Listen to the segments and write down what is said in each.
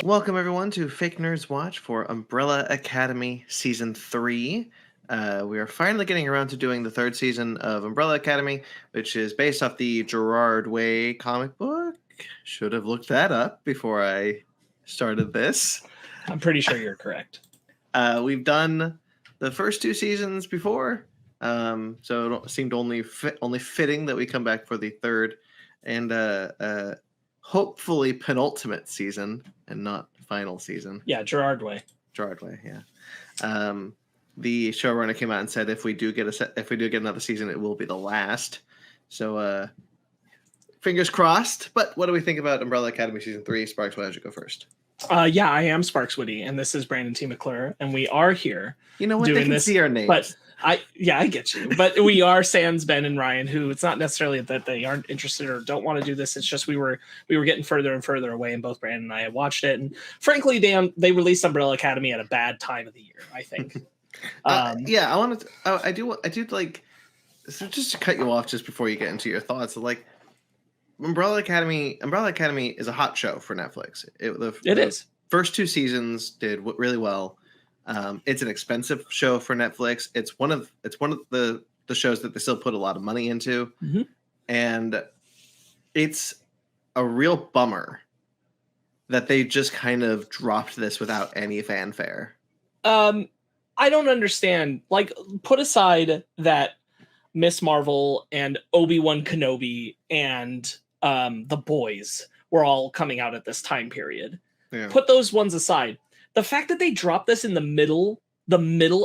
Welcome everyone to Fake Nerds Watch for Umbrella Academy Season 3. We are finally getting around to doing the third season of Umbrella Academy, which is based off the Gerard Way comic book. Should have looked that up before I started this. I'm pretty sure you're correct. We've done the first two seasons before, so it seemed only fitting that we come back for the third and hopefully penultimate season and not final season. Yeah, Gerard Way. Gerard Way, yeah. The showrunner came out and said if we do get another season, it will be the last. So fingers crossed. But what do we think about Umbrella Academy Season 3? Sparkz, why don't you go first? Yeah, I am Sparkz Woody, and this is Brandon T. McClure, and we are here. You know what? They can see our names. But I get you. But we are Sans, Ben, and Ryan, who it's not necessarily that they aren't interested or don't want to do this. It's just we were getting further and further away, and both Brandon and I had watched it. And frankly, they released Umbrella Academy at a bad time of the year, I think. Yeah, I do like, so just to cut you off just before you get into your thoughts, like Umbrella Academy is a hot show for Netflix. It is. First two seasons did really well. It's an expensive show for Netflix. It's one of the shows that they still put a lot of money into, and it's a real bummer that they just kind of dropped this without any fanfare. I don't understand. Like, put aside that Miss Marvel and Obi-Wan Kenobi and The Boys were all coming out at this time period. Yeah. Put those ones aside. The fact that they dropped this in the middle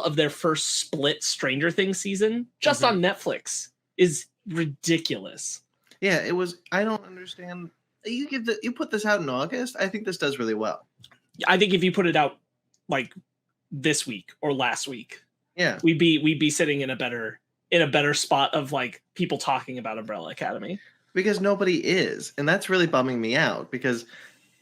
of their first split Stranger Things season just on Netflix is ridiculous. Yeah, it was. I don't understand. You put this out in August. I think this does really well. I think if you put it out like this week or last week, yeah, we'd be sitting in a better spot of like people talking about Umbrella Academy, because nobody is, and that's really bumming me out because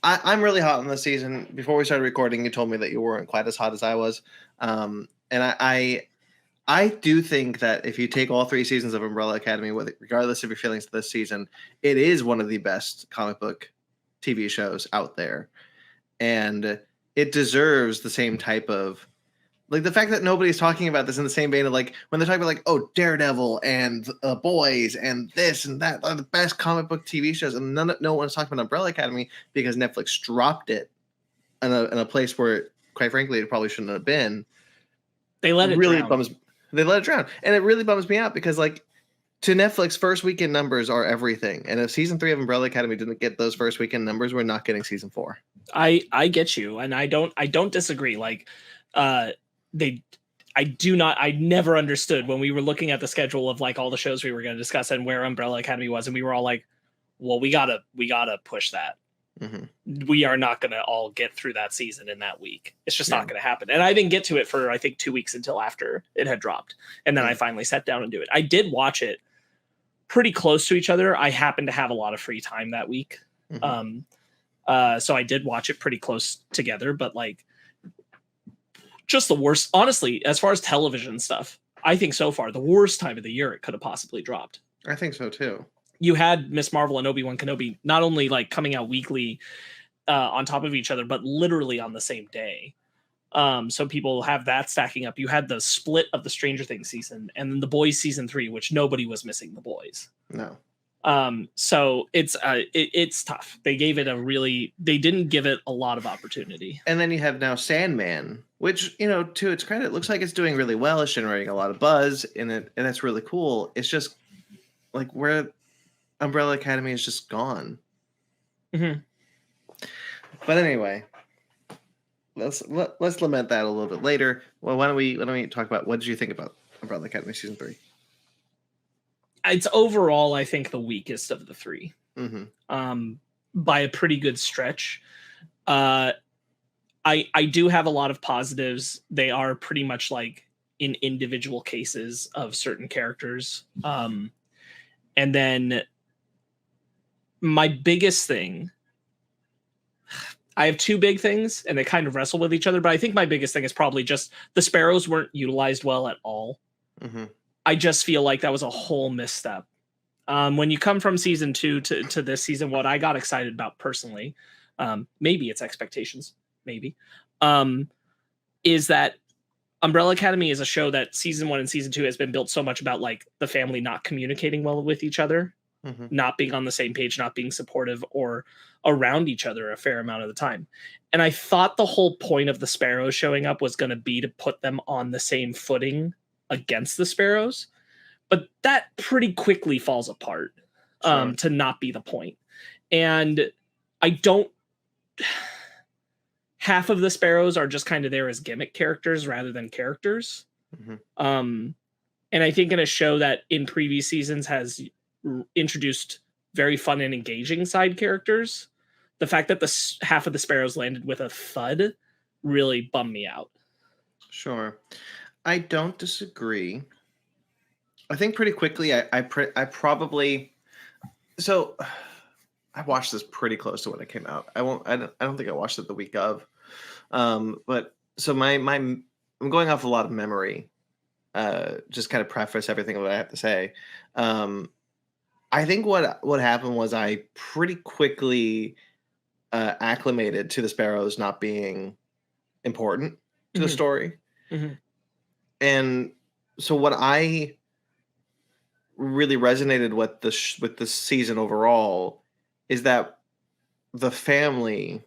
I'm really hot on this season. Before we started recording, you told me that you weren't quite as hot as I was, and I do think that if you take all three seasons of Umbrella Academy, regardless of your feelings this season, it is one of the best comic book TV shows out there, and it deserves the same type of, like, the fact that nobody's talking about this in the same vein of, like, when they're talking about, like, oh, Daredevil and Boys and this and that are the best comic book TV shows, and no one's talking about Umbrella Academy because Netflix dropped it in a place where, quite frankly, it probably shouldn't have been. They let it drown. They let it drown, and it really bums me out because, like, to Netflix, first weekend numbers are everything. And if season 3 of Umbrella Academy didn't get those first weekend numbers, we're not getting season 4. I get you, and I don't disagree. Like, I never understood when we were looking at the schedule of like all the shows we were going to discuss and where Umbrella Academy was, and we were all like, well, we gotta push that. We are not going to all get through that season in that week. It's just not going to happen. And I didn't get to it for, I think, 2 weeks until after it had dropped. And then I finally sat down and do it. I did watch it pretty close to each other. I happened to have a lot of free time that week. So I did watch it pretty close together, but like just the worst, honestly, as far as television stuff, I think so far the worst time of the year it could have possibly dropped. I think so too. You had Miss Marvel and Obi-Wan Kenobi not only like coming out weekly on top of each other, but literally on the same day. So people have that stacking up. You had the split of the Stranger Things season and then The Boys season 3, which nobody was missing The Boys. No. So it's tough. They didn't give it a lot of opportunity. And then you have now Sandman, which, you know, to its credit, looks like it's doing really well. It's generating a lot of buzz in it, and that's really cool. It's just like where Umbrella Academy is just gone. But anyway, let's lament that a little bit later. Well, why don't we talk about what did you think about Umbrella Academy season 3? It's overall, I think, the weakest of the three, by a pretty good stretch. I do have a lot of positives. They are pretty much like in individual cases of certain characters. And then my biggest thing, I have two big things and they kind of wrestle with each other, but I think my biggest thing is probably just the Sparrows weren't utilized well at all. I just feel like that was a whole misstep. When you come from season 2 to this season, what I got excited about personally, maybe it's expectations, maybe, is that Umbrella Academy is a show that season 1 and season 2 has been built so much about like the family not communicating well with each other, not being on the same page, not being supportive or around each other a fair amount of the time. And I thought the whole point of the Sparrows showing up was going to be to put them on the same footing against the Sparrows. But that pretty quickly falls apart to not be the point. And I don't... Half of the Sparrows are just kind of there as gimmick characters rather than characters. And I think in a show that in previous seasons has introduced very fun and engaging side characters, the fact that the half of the Sparrows landed with a thud really bummed me out. Sure. I don't disagree. I think pretty quickly I probably... So I watched this pretty close to when it came out. I don't think I watched it the week of. But so I'm going off a lot of memory. Just kind of preface everything that I have to say. I think what happened was I pretty quickly acclimated to the Sparrows not being important to the story. And so what I really resonated with the season overall is that the family,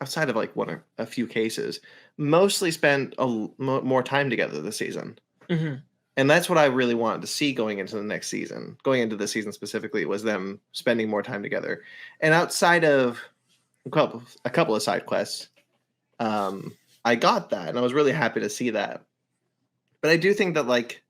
outside of like a few cases, mostly spent more time together this season. And that's what I really wanted to see going into the next season. Going into the season specifically was them spending more time together. And outside of a couple of side quests, I got that, and I was really happy to see that. But I do think that like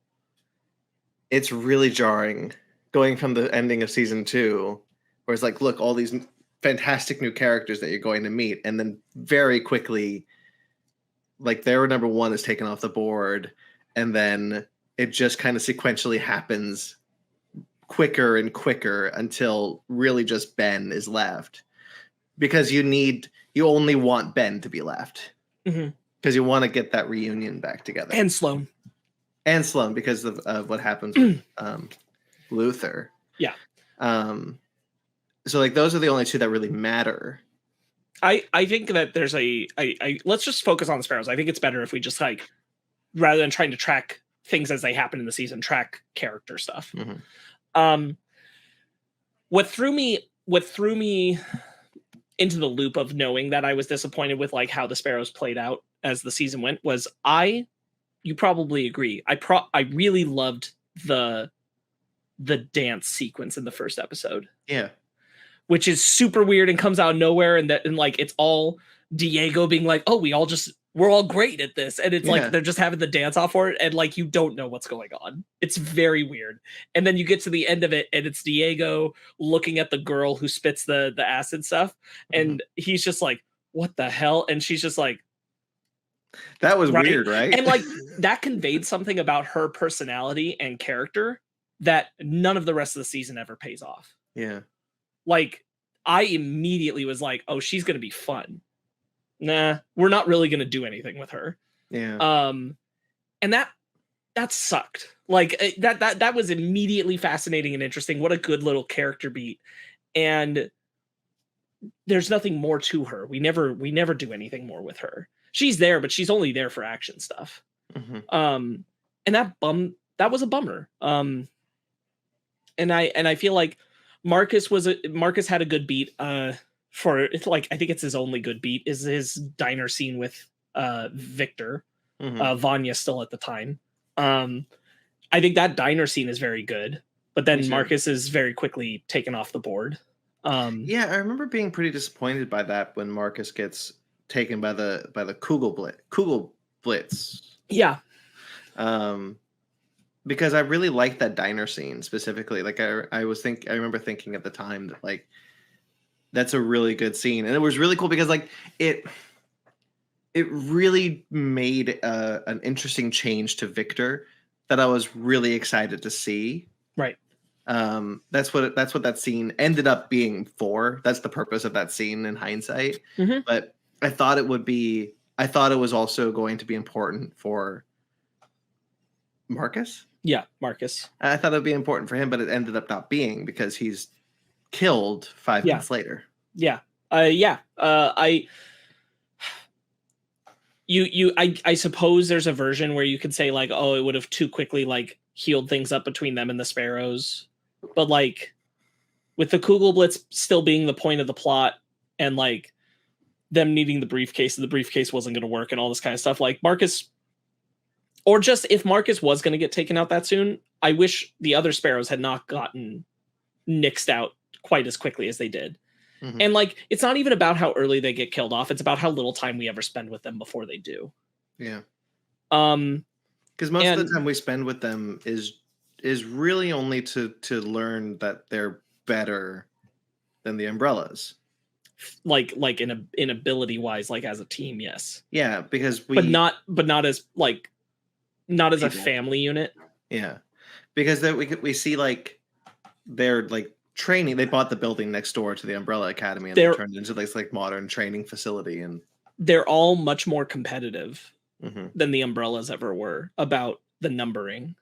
it's really jarring going from the ending of season 2, where it's like, look, all these fantastic new characters that you're going to meet, and then very quickly, like their number 1 is taken off the board, and then it just kind of sequentially happens quicker and quicker until really just Ben is left, because you only want Ben to be left, because you want to get that reunion back together. And Sloane because of what happens with Luther. Yeah. So like those are the only 2 that really matter. I think that there's let's just focus on the Sparrows. I think it's better if we just like, rather than trying to track things as they happen in the season, track character stuff. What threw me into the loop of knowing that I was disappointed with like how the Sparrows played out as the season went was you probably agree. I really loved the dance sequence in the first episode. Yeah. Which is super weird and comes out of nowhere, and like it's all Diego being like, "Oh, we're all great at this," and it's like they're just having the dance off for it, and like you don't know what's going on. It's very weird. And then you get to the end of it, and it's Diego looking at the girl who spits the acid stuff, and he's just like, "What the hell?" And she's just like, "That was weird, right?" And like that conveyed something about her personality and character that none of the rest of the season ever pays off. Yeah. Like, I immediately was like, oh, she's going to be fun. Nah, we're not really going to do anything with her. Yeah. And that sucked. Like, that was immediately fascinating and interesting. What a good little character beat. And there's nothing more to her. We never do anything more with her. She's there, but she's only there for action stuff. And that was a bummer. And I feel like Marcus had a good beat for like, I think it's his only good beat is his diner scene with Victor, Vanya still at the time. I think that diner scene is very good, but then Marcus is very quickly taken off the board. Yeah, I remember being pretty disappointed by that when Marcus gets taken by the Kugel Blitz. Yeah. Because I really liked that diner scene specifically. Like I remember thinking at the time that like that's a really good scene, and it was really cool because like it really made an interesting change to Victor that I was really excited to see. Right. That's what that scene ended up being for. That's the purpose of that scene in hindsight. But I thought it was also going to be important for Marcus? Yeah, Marcus. I thought it would be important for him, but it ended up not being because he's killed 5 minutes later. Yeah. I suppose there's a version where you could say like, oh, it would have too quickly like healed things up between them and the Sparrows. But like with the Kugelblitz still being the point of the plot and like them needing the briefcase and the briefcase wasn't going to work and all this kind of stuff, like Marcus, or just if Marcus was going to get taken out that soon, I wish the other Sparrows had not gotten nixed out quite as quickly as they did. Mm-hmm. And like, it's not even about how early they get killed off. It's about how little time we ever spend with them before they do. Yeah. Because most of the time we spend with them is really only to learn that they're better than the Umbrellas. Like in ability wise, like as a team, yes. Yeah, because but not as like not as people. A family unit. Yeah, because we see like they're like training. They bought the building next door to the Umbrella Academy and they turned it into this like modern training facility, and they're all much more competitive than the Umbrellas ever were about the numbering,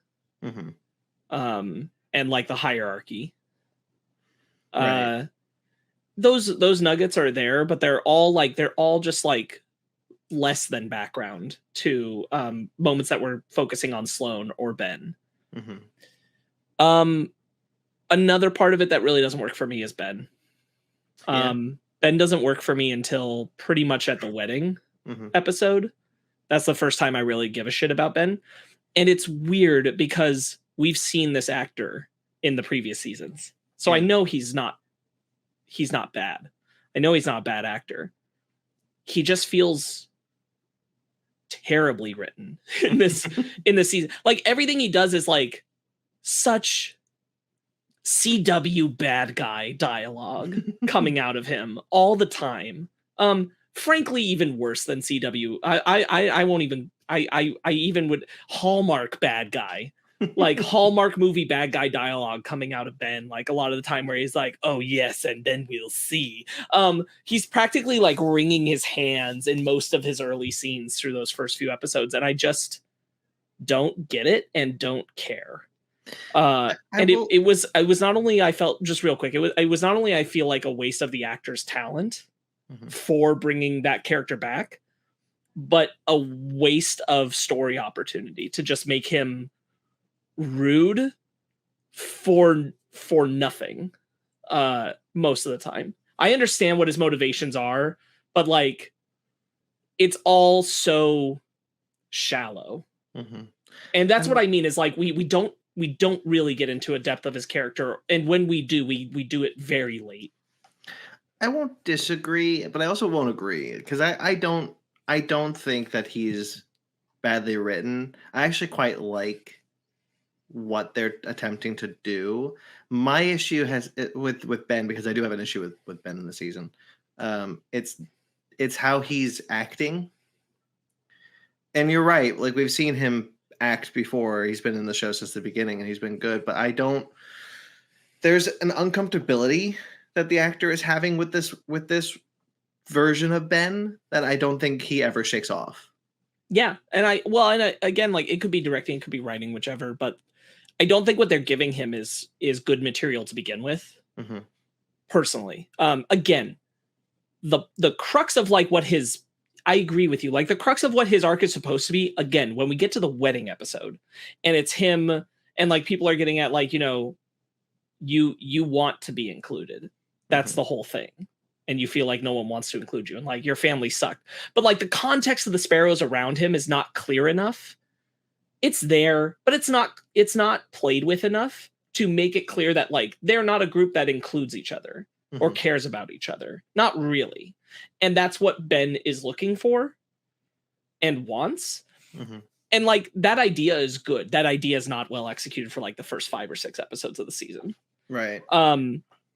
and like the hierarchy. Right. Those nuggets are there, but they're all just like less than background to moments that we're focusing on Sloane or Ben. Another part of it that really doesn't work for me is Ben. Ben doesn't work for me until pretty much at the wedding episode. That's the first time I really give a shit about Ben. And it's weird because we've seen this actor in the previous seasons. So I know he's not bad. I know he's not a bad actor. He just feels terribly written in this season. Like everything he does is like such CW bad guy dialogue coming out of him all the time. Frankly, even worse than CW. I won't even. I even would Hallmark bad guy. Like Hallmark movie bad guy dialogue coming out of Ben, like a lot of the time where he's like, oh yes, and then we'll see. He's practically like wringing his hands in most of his early scenes through those first few episodes, and I just don't get it and don't care. It was not only, I felt, just real quick, it was not only I feel like a waste of the actor's talent for bringing that character back, but a waste of story opportunity to just make him rude for nothing most of the time. I understand what his motivations are, but like it's all so shallow. And that's what I mean is like we don't really get into a depth of his character, and when we do, we do it very late. I won't disagree, but I also won't agree because I don't think that he's badly written. I actually quite like what they're attempting to do. My issue has with Ben, because I do have an issue with Ben in the season. It's how he's acting. And you're right. Like we've seen him act before. He's been in the show since the beginning and he's been good, but there's an uncomfortability that the actor is having with this version of Ben that I don't think he ever shakes off. Yeah. And again, like it could be directing, it could be writing, whichever, but I don't think what they're giving him is good material to begin with. Personally. Again, the crux of like what I agree with you. Like the crux of what his arc is supposed to be, again, when we get to the wedding episode and it's him and like people are getting at like, you know, you want to be included. That's the whole thing. And you feel like no one wants to include you and like your family sucked. But like the context of the Sparrows around him is not clear enough. It's there, but it's not played with enough to make it clear that like they're not a group that includes each other or cares about each other. Not really. And that's what Ben is looking for and wants. And like that idea is good. That idea is not well executed for like the first 5 or 6 episodes of the season. Right.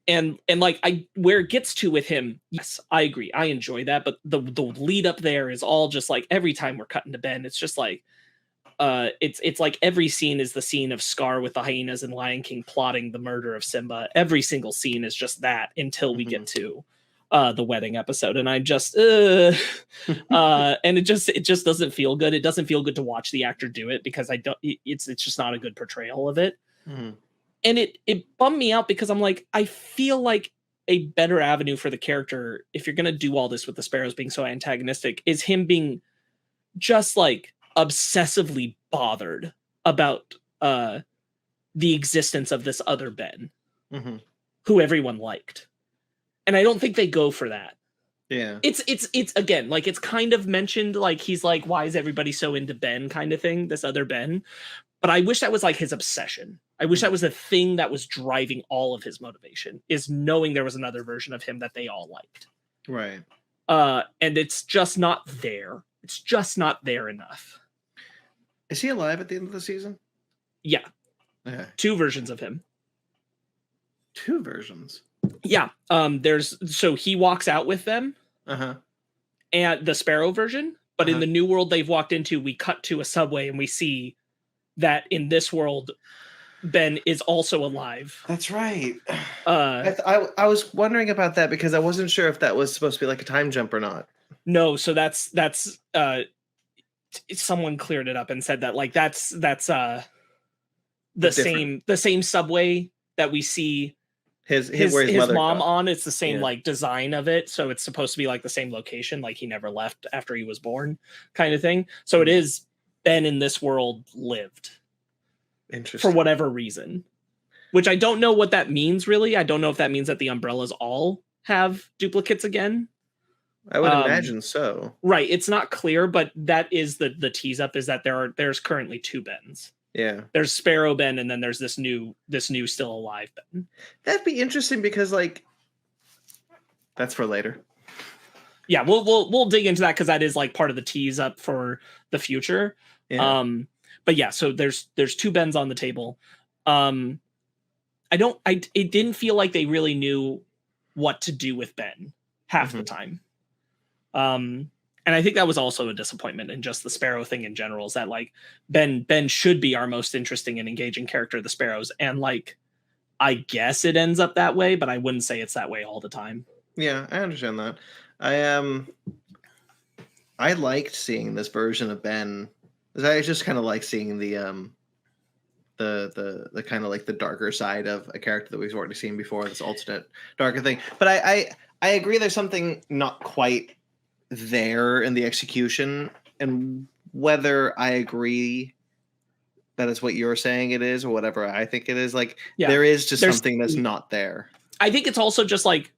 And like where it gets to with him, yes, I agree. I enjoy that. But the lead up there is all just like every time we're cutting to Ben, it's just like it's like every scene is the scene of Scar with the hyenas and Lion King plotting the murder of Simba. Every single scene is just that until we get to the wedding episode, and I'm just and it just doesn't feel good. It doesn't feel good to watch the actor do it because it's just not a good portrayal of it. Mm-hmm. And it bummed me out because I'm like, I feel like a better avenue for the character, if you're gonna do all this with the Sparrows being so antagonistic, is him being just like obsessively bothered about the existence of this other Ben, mm-hmm. who everyone liked. And I don't think they go for that. Yeah. It's again, like, it's kind of mentioned, like, he's like, why is everybody so into Ben kind of thing, this other Ben? But I wish that was like his obsession. I wish that was the thing that was driving all of his motivation, is knowing there was another version of him that they all liked. Right. And it's just not there. It's just not there enough. Is he alive at the end of the season? Yeah. Okay. 2 versions of him. 2 versions? Yeah. So he walks out with them. Uh-huh. And the Sparrow version. But in the new world they've walked into, we cut to a subway and we see that in this world, Ben is also alive. That's right. I was wondering about that because I wasn't sure if that was supposed to be like a time jump or not. No, so that's someone cleared it up and said that, like, that's the same subway that we see his mom on. It's the same like design of it, so it's supposed to be like the same location, like he never left after he was born, kind of thing. So it is Ben in this world lived. Interesting. For whatever reason, which I don't know what that means really. I don't know if that means that the Umbrellas all have duplicates again. I would imagine so. Right. It's not clear, but that is the tease up, is that there's currently 2 Bens. Yeah. There's Sparrow Ben, and then there's this new still alive Ben. That'd be interesting because, like, that's for later. Yeah, we'll dig into that because that is like part of the tease up for the future. Yeah. But yeah, so there's 2 Bens on the table. It didn't feel like they really knew what to do with Ben half the time. And I think that was also a disappointment in just the Sparrow thing in general, is that, like, Ben should be our most interesting and engaging character of the Sparrows. And, like, I guess it ends up that way, but I wouldn't say it's that way all the time. Yeah, I understand that. I liked seeing this version of Ben. I just kind of like seeing the kind of like the darker side of a character that we've already seen before, this alternate darker thing. But I agree there's something not quite there in the execution, and whether I agree that is what you're saying it is or whatever I think it is, like, there is just something that's not there. I think it's also just like,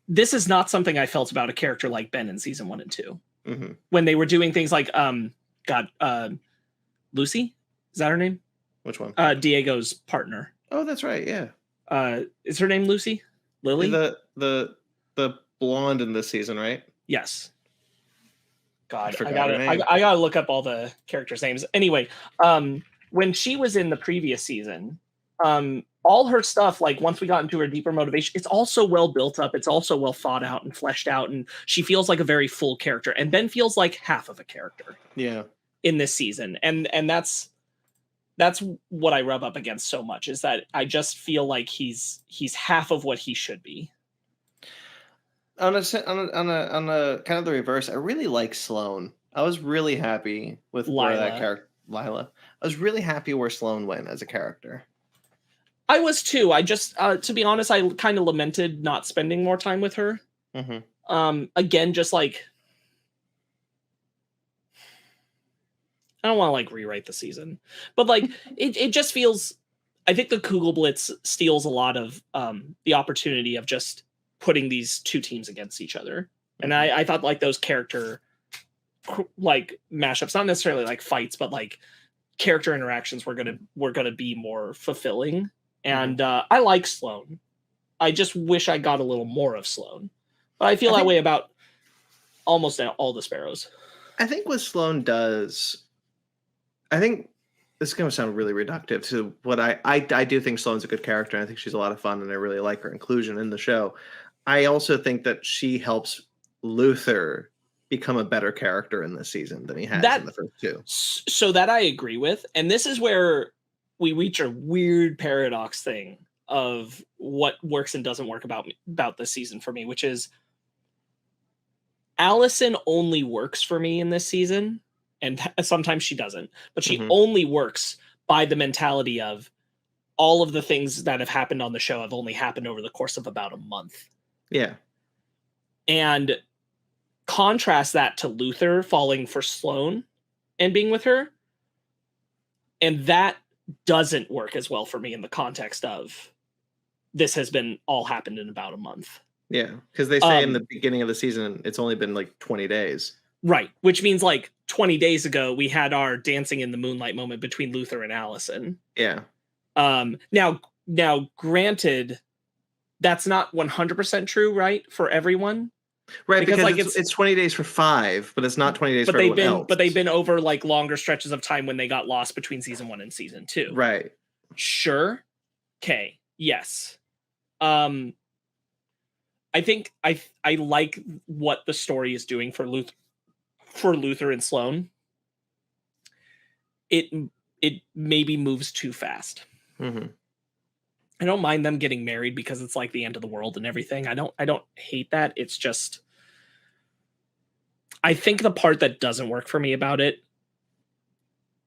this is not something I felt about a character like Ben in season 1 and 2. Mm-hmm. When they were doing things like Lucy, is that her name? Which one? Diego's partner. Oh, that's right. Yeah. Is her name Lucy? Lily? The blonde in this season, right? Yes. God, I gotta look up all the characters' names. Anyway, when she was in the previous season, all her stuff, like, once we got into her deeper motivation, it's also well built up. It's also well thought out and fleshed out, and she feels like a very full character. And Ben feels like half of a character. Yeah. In this season, and that's what I rub up against so much, is that I just feel like he's half of what he should be. On a kind of the reverse, I really like Sloane. I was really happy with where that character, Lila. I was really happy where Sloane went as a character. I was too. I just, to be honest, I kind of lamented not spending more time with her. Mm-hmm. Again, just like, I don't want to, like, rewrite the season, but, like, it just feels, I think the Kugelblitz steals a lot of the opportunity of just putting these 2 teams against each other. And I thought, like, those character, like, mashups, not necessarily like fights, but like character interactions were gonna be more fulfilling. And I like Sloane. I just wish I got a little more of Sloane. But I feel that way about almost all the Sparrows. I think what Sloane does, I think this is going to sound really reductive to what I do think Sloane's a good character, and I think she's a lot of fun, and I really like her inclusion in the show. I also think that she helps Luther become a better character in this season than he has in the first 2. So that I agree with. And this is where we reach a weird paradox thing of what works and doesn't work about this season for me, which is Allison only works for me in this season, and sometimes she doesn't, but she only works by the mentality of all of the things that have happened on the show have only happened over the course of about a month. Yeah. And contrast that to Luther falling for Sloane and being with her. And that doesn't work as well for me in the context of this has been all happened in about a month. Yeah, because they say in the beginning of the season, it's only been like 20 days. Right, which means like 20 days ago, we had our dancing in the moonlight moment between Luther and Allison. Yeah. Now, granted, that's not 100% true, right, for everyone. Right, because like it's 20 days for 5, but it's not 20 days for everyone else. But they've been over like longer stretches of time when they got lost between season 1 and season 2. Right. Sure. Okay. Yes. I think I like what the story is doing for Luther and Sloane. It maybe moves too fast. Mm-hmm. I don't mind them getting married because it's like the end of the world and everything. I don't hate that. It's just, I think the part that doesn't work for me about it,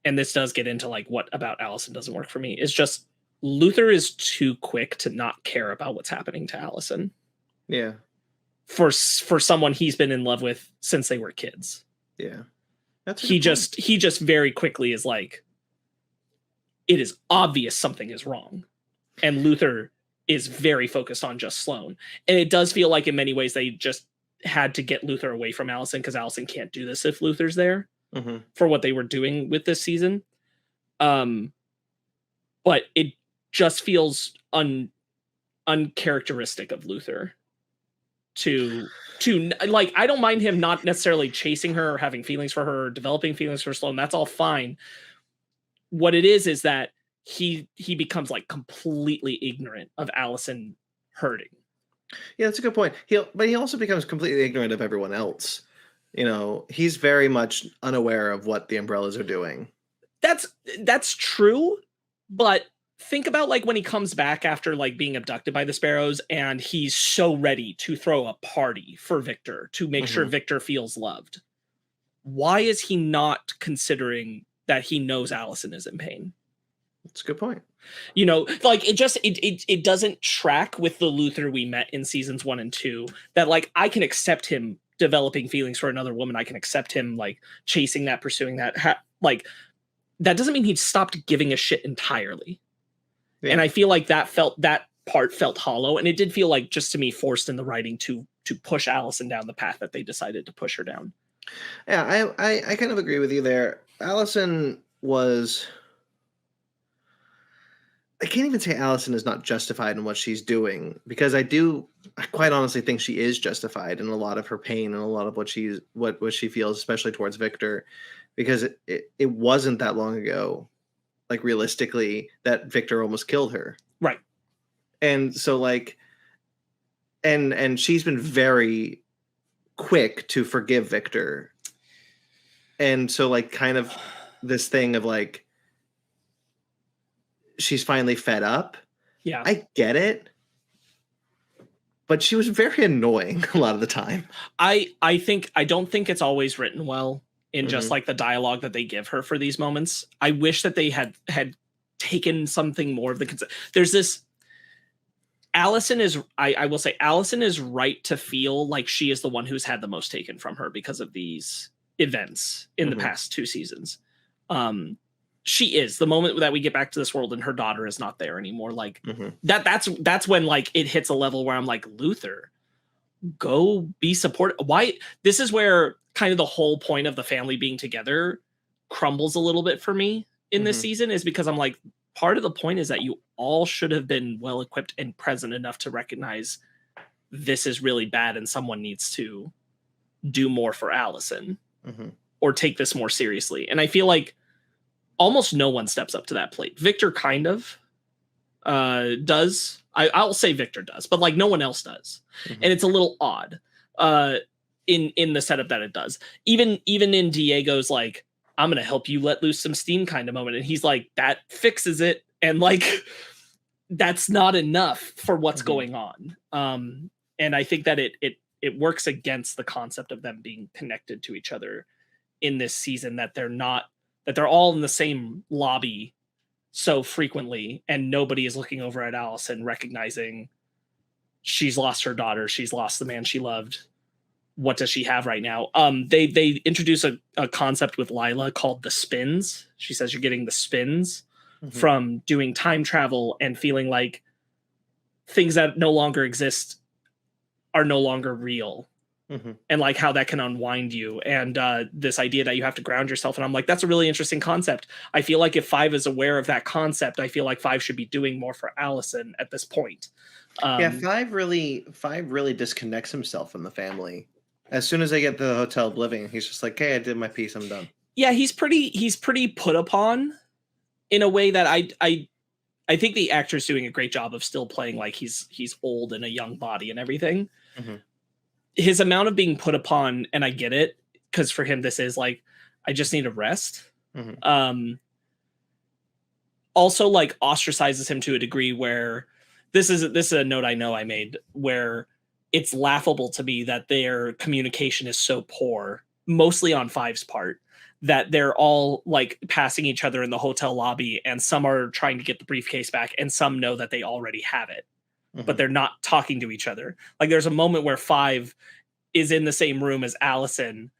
and this does get into like what about Allison doesn't work for me, is just Luther is too quick to not care about what's happening to Allison. Yeah. For someone he's been in love with since they were kids. Yeah. He just very quickly is like, it is obvious something is wrong. And Luther is very focused on just Sloane. And it does feel like in many ways they just had to get Luther away from Allison because Allison can't do this if Luther's there for what they were doing with this season. But it just feels uncharacteristic of Luther to like, I don't mind him not necessarily chasing her or having feelings for her or developing feelings for Sloane. That's all fine. What it is that he becomes like completely ignorant of Allison hurting. Yeah, that's a good point. But he also becomes completely ignorant of everyone else. You know, he's very much unaware of what the Umbrellas are doing. That's true, but think about like when he comes back after like being abducted by the Sparrows and he's so ready to throw a party for Victor to make sure Victor feels loved. Why is he not considering that he knows Allison is in pain? That's a good point. You know, like it doesn't track with the Luther we met in seasons 1 and 2 that like I can accept him developing feelings for another woman. I can accept him like chasing that, pursuing that. Like that doesn't mean he'd stopped giving a shit entirely. Yeah. And I feel like that part felt hollow, and it did feel like just to me forced in the writing to push Allison down the path that they decided to push her down. Yeah, I kind of agree with you there. Allison was. I can't even say Allison is not justified in what she's doing, because I quite honestly think she is justified in a lot of her pain and a lot of what she feels, especially towards Victor, because it wasn't that long ago, like realistically, that Victor almost killed her. Right. And so like, and she's been very quick to forgive Victor. And so like kind of this thing of like, she's finally fed up. Yeah. I get it. But she was very annoying a lot of the time. I don't think it's always written well in just like the dialogue that they give her for these moments. I wish that they had taken something more of the there's this Allison is I will say Allison is right to feel like she is the one who's had the most taken from her because of these events in the past 2 seasons. She is the moment that we get back to this world and her daughter is not there anymore. Like that's when like it hits a level where I'm like, Luther, go be supportive. Why? This is where kind of the whole point of the family being together crumbles a little bit for me in this season, is because I'm like, part of the point is that you all should have been well equipped and present enough to recognize this is really bad and someone needs to do more for Allison or take this more seriously. And I feel like almost no one steps up to that plate. Victor kind of does. I'll say Victor does, but like no one else does. And it's a little odd in the setup that it does. Even in Diego's like, I'm going to help you let loose some steam kind of moment. And he's like, that fixes it. And like, that's not enough for what's going on. And I think that it works against the concept of them being connected to each other in this season, that they're all in the same lobby so frequently, and nobody is looking over at Allison recognizing she's lost her daughter, she's lost the man she loved. What does she have right now? They introduce a concept with Lila called the spins. She says you're getting the spins from doing time travel and feeling like things that no longer exist are no longer real. And like how that can unwind you, and this idea that you have to ground yourself. And I'm like, that's a really interesting concept. I feel like if 5 is aware of that concept, I feel like 5 should be doing more for Allison at this point. 5 really disconnects himself from the family. As soon as they get to the Hotel Oblivion, he's just like, "Hey, I did my piece. I'm done." Yeah, he's pretty put upon in a way that I think the actor's doing a great job of still playing like he's old in a young body and everything. His amount of being put upon, and I get it, because for him this is like, I just need a rest. Also like ostracizes him to a degree where this is a note I know I made, where it's laughable to me that their communication is so poor, mostly on 5's part, that they're all like passing each other in the hotel lobby, and some are trying to get the briefcase back and some know that they already have it, but they're not talking to each other. Like there's a moment where 5 is in the same room as Allison,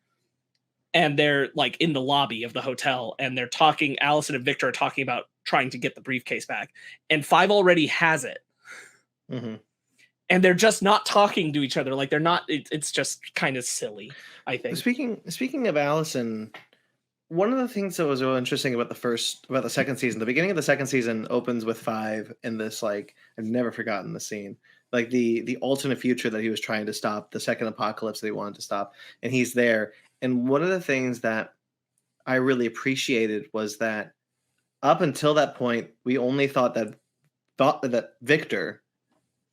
and they're like in the lobby of the hotel, and they're talking, Allison and Victor are talking about trying to get the briefcase back, and 5 already has it. And they're just not talking to each other. Like they're not, it's just kind of silly, I think. Speaking of Allison, one of the things that was really interesting about the second season, the beginning of the second season opens with 5 in this, like, I've never forgotten the scene, like the alternate future that he was trying to stop, the second apocalypse that he wanted to stop, and he's there. And one of the things that I really appreciated was that up until that point, we only thought that Victor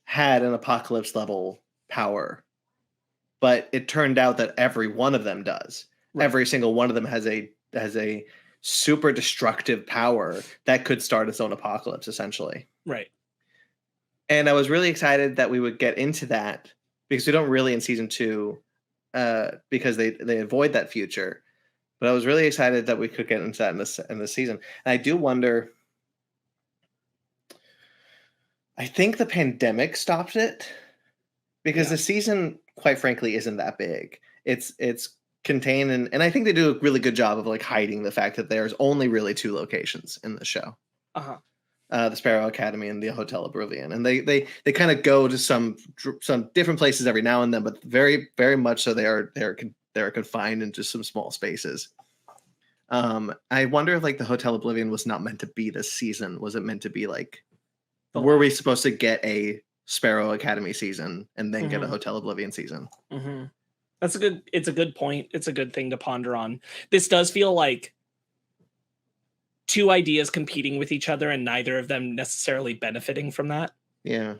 had an apocalypse level power, but it turned out that every one of them does. Right. Every single one of them has a super destructive power that could start its own apocalypse, essentially. Right. And I was really excited that we would get into that, because we don't really in season 2, because they avoid that future. But I was really excited that we could get into that in this season. And I do wonder, I think the pandemic stopped it, because the season, quite frankly, isn't that big. It's contained, and I think they do a really good job of like hiding the fact that there's only really 2 locations in the show. The Sparrow Academy and the Hotel Oblivion, and they kind of go to some different places every now and then, but very, very much so they're confined into some small spaces. I wonder if like the Hotel Oblivion was not meant to be this season. Was it meant to be like, were we supposed to get a Sparrow Academy season and then get a Hotel Oblivion season? It's a good point. It's a good thing to ponder on. This does feel like 2 ideas competing with each other, and neither of them necessarily benefiting from that. Yeah.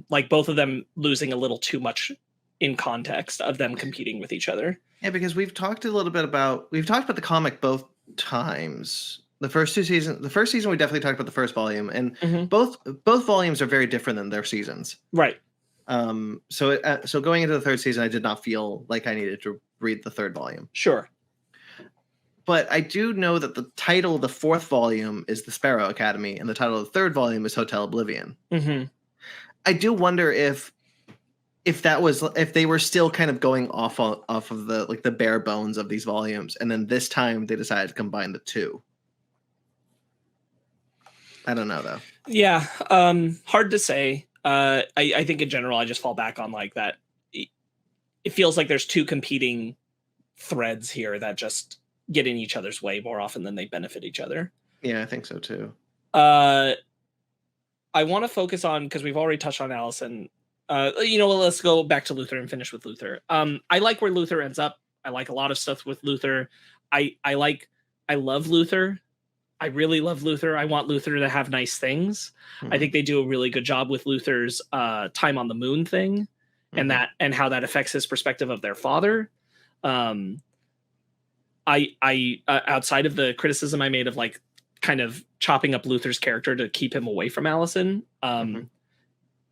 Like both of them losing a little too much in context of them competing with each other. Yeah, because we've talked about the comic both times. The first season we definitely talked about the first volume, and both volumes are very different than their seasons. Right. So going into the third season, I did not feel like I needed to read the third volume. Sure. But I do know that the title of the 4th volume is The Sparrow Academy, and the title of the 3rd volume is Hotel Oblivion. I do wonder if they were still kind of going off of the like the bare bones of these volumes, and then this time they decided to combine the 2. I don't know though. Yeah, hard to say. I think in general I just fall back on like that. It feels like there's 2 competing threads here that just get in each other's way more often than they benefit each other. Yeah, I think so too. I want to focus on, because we've already touched on Allison. Let's go back to Luther and finish with Luther. I like where Luther ends up. I like a lot of stuff with Luther. I love Luther. I really love Luther. I want Luther to have nice things. I think they do a really good job with Luther's time on the moon thing, and how that affects his perspective of their father. I outside of the criticism I made of like kind of chopping up Luther's character to keep him away from Allison.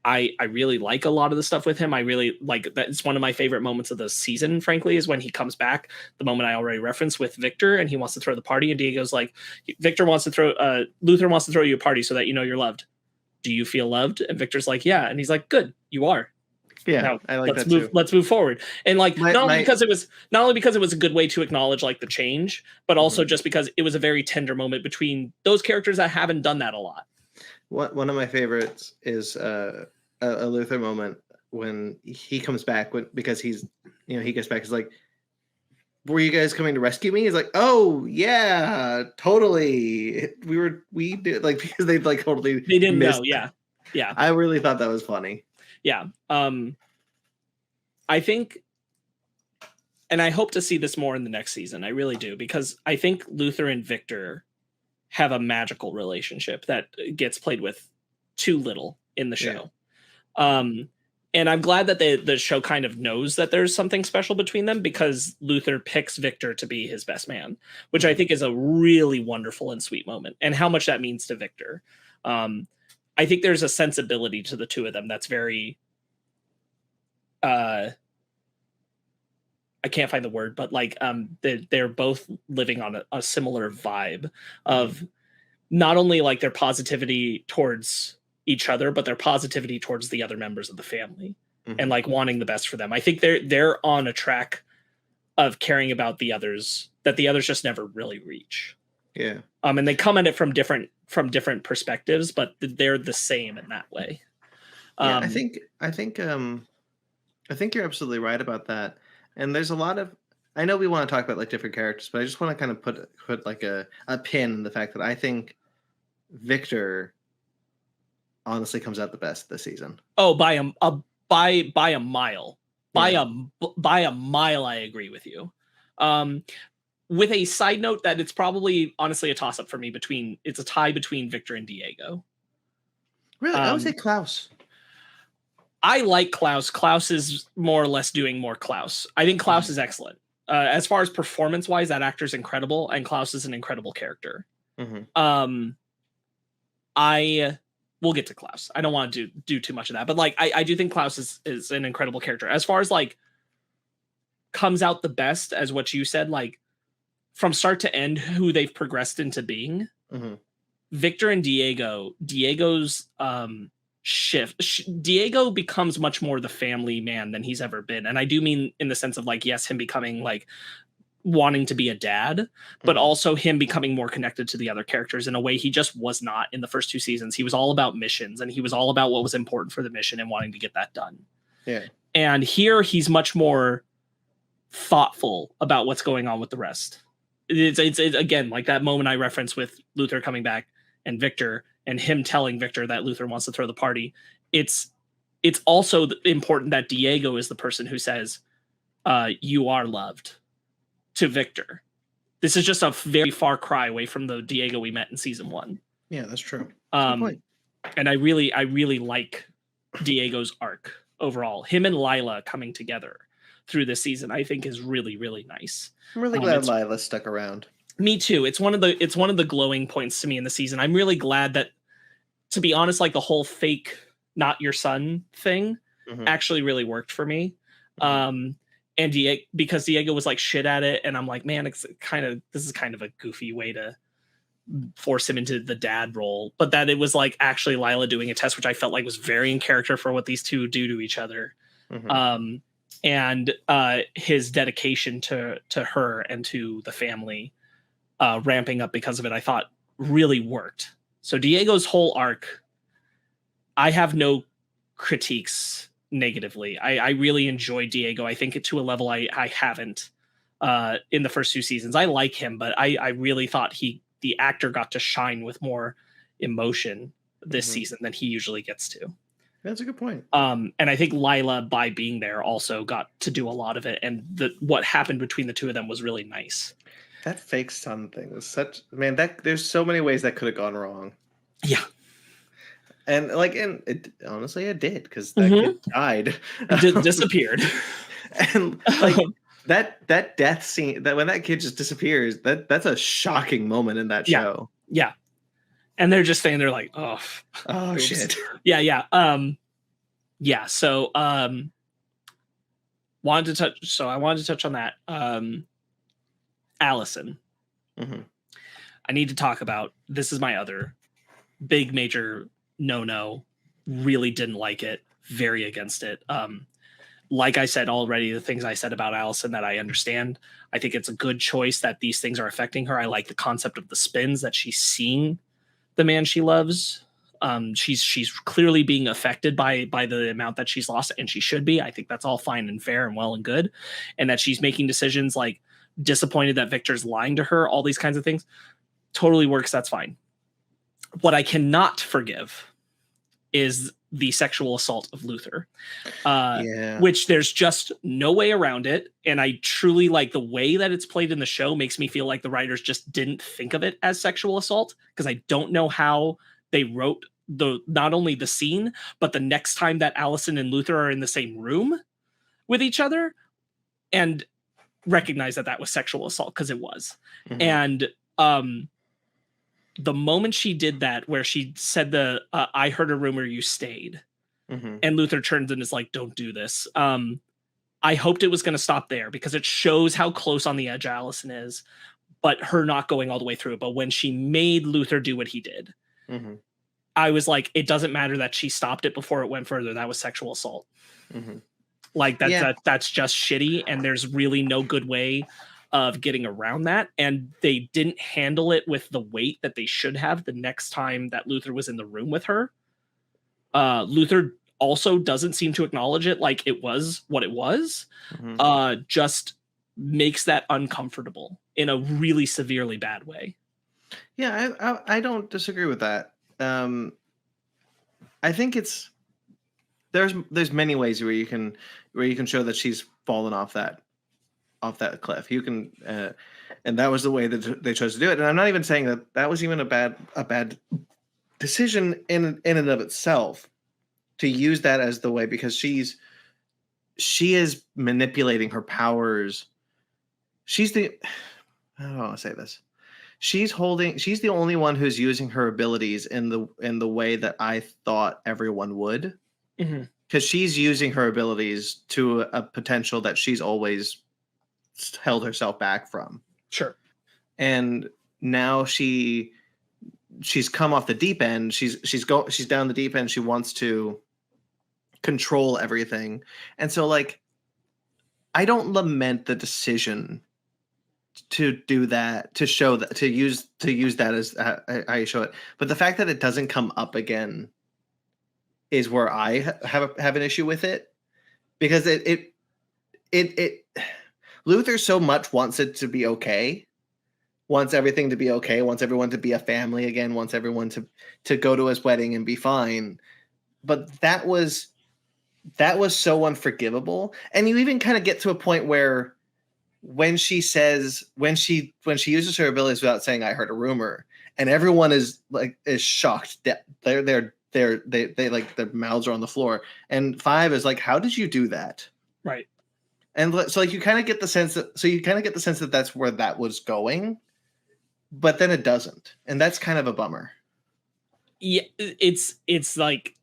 I really like a lot of the stuff with him. I really like that. It's one of my favorite moments of the season, frankly, is when he comes back, the moment I already referenced with Victor, and he wants to throw the party, and Diego's like, Luther wants to throw you a party so that you know you're loved. Do you feel loved? And Victor's like, yeah. And he's like, good, you are. Yeah, now, I like let's that move. too. Let's move forward. And like not only because it was a good way to acknowledge like the change, but also just because it was a very tender moment between those characters that haven't done that a lot. One of my favorites is a Luther moment when he comes back because he gets back. He's like, were you guys coming to rescue me? He's like, oh yeah, totally. We did, like, because they like totally they didn't know. Yeah. I really thought that was funny. Yeah. I think, and I hope to see this more in the next season. I really do, because I think Luther and Victor have a magical relationship that gets played with too little in the show. And I'm glad that the show kind of knows that there's something special between them, because Luther picks Victor to be his best man, which I think is a really wonderful and sweet moment, and how much that means to Victor. I think there's a sensibility to the two of them that's very, I can't find the word, but like they're both living on a similar vibe of not only like their positivity towards each other, but their positivity towards the other members of the family, and like wanting the best for them. I think they're on a track of caring about the others that the others just never really reach. Yeah. And they come at it from different perspectives, but they're the same in that way. I think you're absolutely right about that. And there's a lot of, I know we want to talk about like different characters, but I just want to kind of put like a pin in the fact that I think Victor honestly comes out the best this season. Oh, by a mile. By a mile, I agree with you. With a side note that it's probably honestly a toss up for me it's a tie between Victor and Diego. Really? I would say Klaus. I like Klaus. Klaus is more or less doing more Klaus. I think Klaus is excellent. As far as performance wise, that actor's incredible, and Klaus is an incredible character. We'll get to Klaus. I don't want to do too much of that, but like I do think Klaus is an incredible character. As far as like comes out the best, as what you said, like from start to end, who they've progressed into being. Victor and Diego's Diego becomes much more the family man than he's ever been, and I do mean in the sense of like, yes, him becoming like wanting to be a dad, but also him becoming more connected to the other characters in a way he just was not in the first two seasons. He was all about missions, and he was all about what was important for the mission and wanting to get that done. Yeah. And here he's much more thoughtful about what's going on with the rest. It's again, like that moment I referenced with Luther coming back and Victor, and him telling Victor that Luther wants to throw the party. It's also important that Diego is the person who says, you are loved, to Victor. This is just a very far cry away from the Diego we met in season 1. Yeah, that's true. That's good point. And I really like Diego's arc overall. Him and Lila coming together through this season, I think, is really, really nice. I'm really glad Lila stuck around. Me too. It's one of the glowing points to me in the season. I'm really glad that, to be honest, like the whole fake not your son thing actually really worked for me. And because Diego was like shit at it, and I'm like, man, this is kind of a goofy way to force him into the dad role, but that it was like actually Lila doing a test, which I felt like was very in character for what these two do to each other. And his dedication to her and to the family ramping up because of it, I thought really worked. So Diego's whole arc, I have no critiques negatively. I really enjoyed Diego. I think to a level I haven't in the first 2 seasons. I like him, but I really thought the actor got to shine with more emotion this season than he usually gets to. That's a good point. And I think Lila, by being there, also got to do a lot of it, and what happened between the two of them was really nice. That fake son thing was there's so many ways that could have gone wrong. Yeah. And honestly, it did, because that kid died, disappeared, and like that death scene, that when that kid just disappears, that's a shocking moment in that show. Yeah, And they're just standing there like, oh shit. Yeah. So I wanted to touch on that. Allison. Mm-hmm. I need to talk about, this is my other big major no. Really didn't like it. Very against it. Like I said already, the things I said about Allison that I understand. I think it's a good choice that these things are affecting her. I like the concept of the spins, that she's seeing the man she loves. She's clearly being affected by the amount that she's lost, and she should be. I think that's all fine and fair and well and good. And that she's making decisions, like disappointed that Victor's lying to her, all these kinds of things, totally works. That's fine. What I cannot forgive is the sexual assault of Luther, which there's just no way around it. And I truly like the way that it's played in the show makes me feel like the writers just didn't think of it as sexual assault, because I don't know how they wrote not only the scene, but the next time that Allison and Luther are in the same room with each other and recognize that was sexual assault, because it was. Mm-hmm. And the moment she did that, where she said I heard a rumor you stayed, mm-hmm. and Luther turns and is like, don't do this. I hoped it was going to stop there, because it shows how close on the edge Allison is, but her not going all the way through. But when she made Luther do what he did, mm-hmm. I was like, it doesn't matter that she stopped it before it went further. That was sexual assault. Mm-hmm. Like that's just shitty. And there's really no good way of getting around that. And they didn't handle it with the weight that they should have the next time that Luther was in the room with her. Luther also doesn't seem to acknowledge it like it was what it was. Mm-hmm. Just makes that uncomfortable in a really severely bad way. Yeah, I don't disagree with that. I think there's many ways where you can show that she's fallen off that cliff. You can, and that was the way that they chose to do it. And I'm not even saying that was even a bad decision in and of itself, to use that as the way, because she is manipulating her powers. I don't want to say this. She's the only one who's using her abilities in the way that I thought everyone would. Mm-hmm. Because she's using her abilities to a potential that she's always held herself back from. Sure. And now she's come off the deep end. She's down the deep end. She wants to control everything. And so, like, I don't lament the decision to do that, to show that, to use that as I show it. But the fact that it doesn't come up again is where I have an issue with it, because it Luther so much wants it to be okay, wants everything to be okay, wants everyone to be a family again, wants everyone to go to his wedding and be fine. But that was so unforgivable. And you even kind of get to a point where when she uses her abilities without saying, I heard a rumor, and everyone is shocked. They like, their mouths are on the floor. And 5 is like, how did you do that? Right. And so, like, you kind of get the sense that that's where that was going, but then it doesn't. And that's kind of a bummer. Yeah. It's like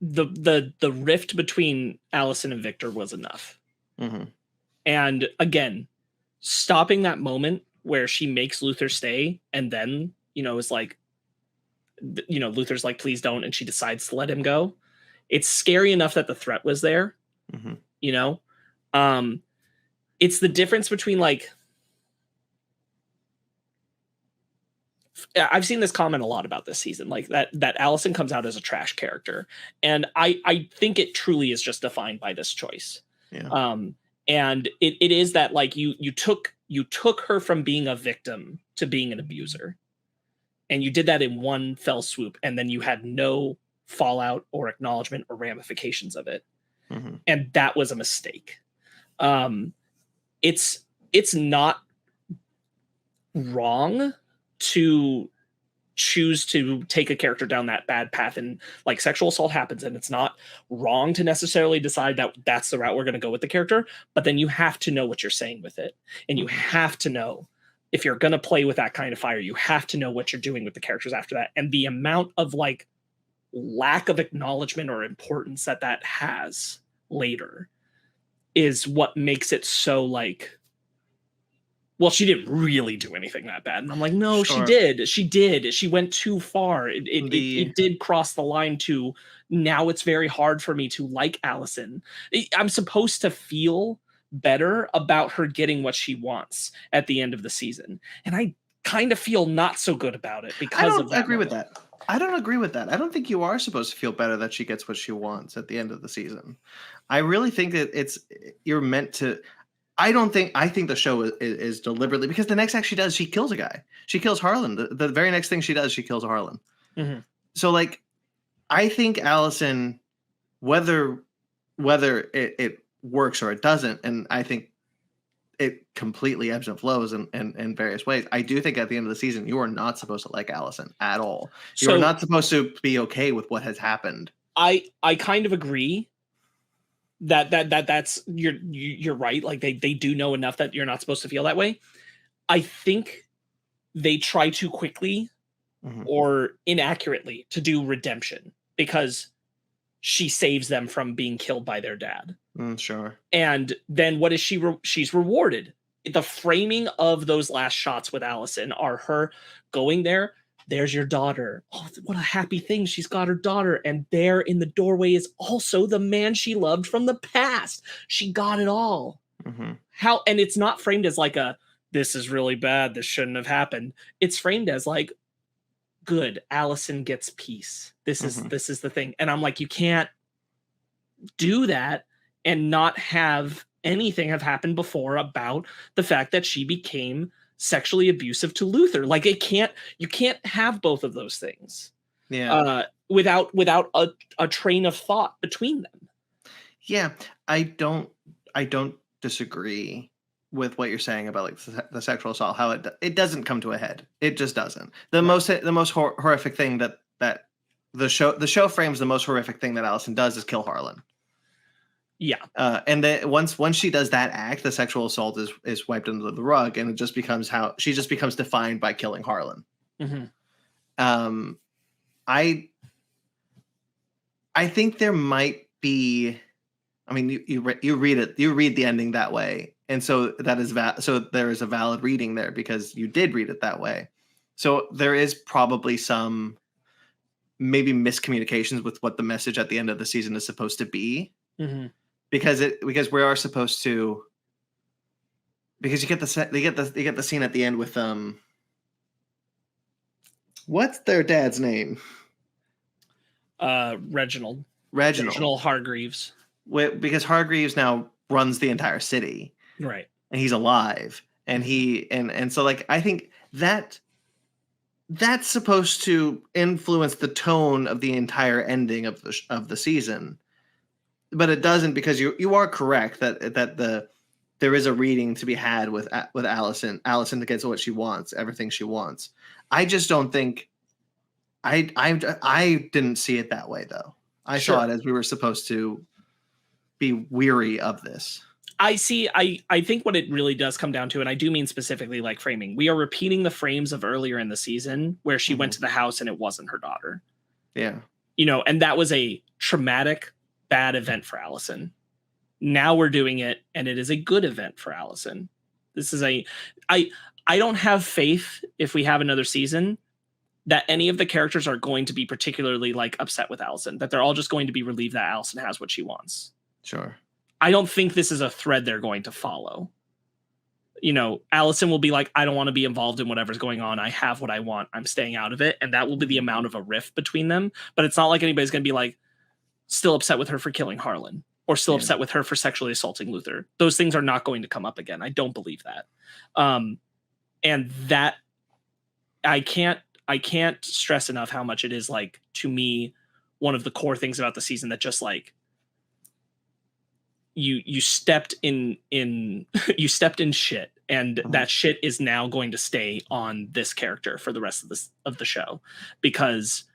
the rift between Allison and Victor was enough. Mm-hmm. And again, stopping that moment where she makes Luther stay, and then, is like, Luther's like, please don't, and she decides to let him go. It's scary enough that the threat was there. Mm-hmm. It's the difference between, like, I've seen this comment a lot about this season, like that Allison comes out as a trash character, and I think it truly is just defined by this choice. Yeah. And it is that, like, you took her from being a victim to being an abuser, and you did that in one fell swoop, and then you had no fallout or acknowledgement or ramifications of it. Mm-hmm. And that was a mistake. It's not wrong to choose to take a character down that bad path, and, like, sexual assault happens, and it's not wrong to necessarily decide that that's the route we're going to go with the character, but then you have to know what you're saying with it, and you have to know if you're going to play with that kind of fire, you have to know what you're doing with the characters after that. And the amount of like lack of acknowledgement or importance that has later is what makes it so like, well, she didn't really do anything that bad. And I'm like, no, Sure. she did. She went too far. It did cross the line to, now it's very hard for me to like Allison. I'm supposed to feel better about her getting what she wants at the end of the season. And I kind of feel not so good about it because of that. I don't agree with that. I don't agree with that. I don't think you are supposed to feel better that she gets what she wants at the end of the season. I really think that you're meant to. I think the show is deliberately, because the next act she does, she kills a guy. She kills Harlan. The very next thing she does, she kills Harlan. Mm-hmm. So like, I think Allison, whether it works or it doesn't, and I think it completely ebbs and flows in various ways. I do think at the end of the season, you are not supposed to like Allison at all. You're not supposed to be okay with what has happened. I kind of agree that's you're right. Like they do know enough that you're not supposed to feel that way. I think they try too quickly or inaccurately to do redemption, because she saves them from being killed by their dad. Sure. And then what is she's rewarded. The framing of those last shots with Allison are her going there. There's your daughter. Oh, what a happy thing. She's got her daughter. And there in the doorway is also the man she loved from the past. She got it all. And it's not framed as like this is really bad, this shouldn't have happened. It's framed as like, good, Allison gets peace. This is the thing. And I'm like, you can't do that and not have anything have happened before about the fact that she became sexually abusive to Luther. Like you can't have both of those things. Yeah. Without a train of thought between them. Yeah. I don't disagree with what you're saying about like the sexual assault, how it doesn't come to a head. It just doesn't. The most horrific thing that the show frames, the most horrific thing that Allison does is kill Harlan. Yeah. And then once she does that act, the sexual assault is wiped under the rug, and it just becomes how she just becomes defined by killing Harlan. I think there might be, I mean, you read the ending that way, and so that is so there is a valid reading there because you did read it that way. So there is probably some maybe miscommunications with what the message at the end of the season is supposed to be. Because we are supposed to, because you get the scene at the end with what's their dad's name? Reginald Hargreaves. Because Hargreaves now runs the entire city, right? And he's alive, and so like I think that's supposed to influence the tone of the entire ending of the season. But it doesn't, because you are correct that there is a reading to be had with Allison. Allison gets what she wants, everything she wants. I just don't think I didn't see it that way though. I saw it as we were supposed to be weary of this. I think what it really does come down to, and I do mean specifically like framing. We are repeating the frames of earlier in the season where she went to the house and it wasn't her daughter. Yeah. And that was a traumatic, bad event for Allison. Now we're doing it and it is a good event for Allison. This is I don't have faith, if we have another season, that any of the characters are going to be particularly like upset with Allison, that they're all just going to be relieved that Allison has what she wants. Sure. I don't think this is a thread they're going to follow. Allison will be like, I don't want to be involved in whatever's going on. I have what I want. I'm staying out of it. And that will be the amount of a rift between them. But it's not like anybody's going to be like still upset with her for killing Harlan or still upset with her for sexually assaulting Luther. Those things are not going to come up again. I don't believe that. And that I can't stress enough how much it is, like, to me, one of the core things about the season that just like you stepped in you stepped in shit, and that shit is now going to stay on this character for the rest of the show, because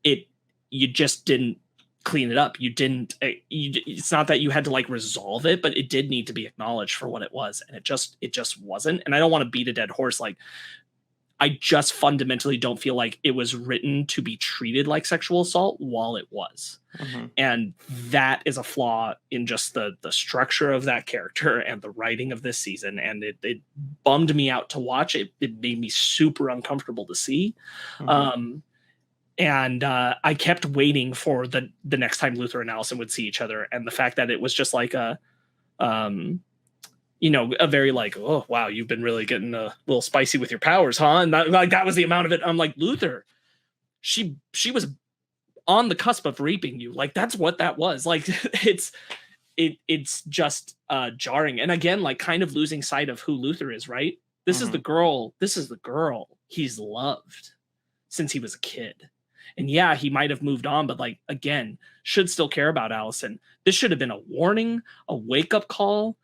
you just didn't clean it up. You didn't. It's not that you had to like resolve it, but it did need to be acknowledged for what it was, and it just wasn't. And I don't want to beat a dead horse. Like, I just fundamentally don't feel like it was written to be treated like sexual assault while it was. And that is a flaw in just the structure of that character and the writing of this season. And it bummed me out to watch. It made me super uncomfortable to see. And I kept waiting for the next time Luther and Allison would see each other. And the fact that it was just like a very like, oh, wow, you've been really getting a little spicy with your powers, huh? And that was the amount of it. I'm like, Luther, she was on the cusp of raping you. Like, that's what that was. Like, it's just jarring. And again, like, kind of losing sight of who Luther is, right? This is the girl he's loved since he was a kid. And yeah, he might have moved on, but like, again, should still care about Allison. This should have been a warning, a wake-up call.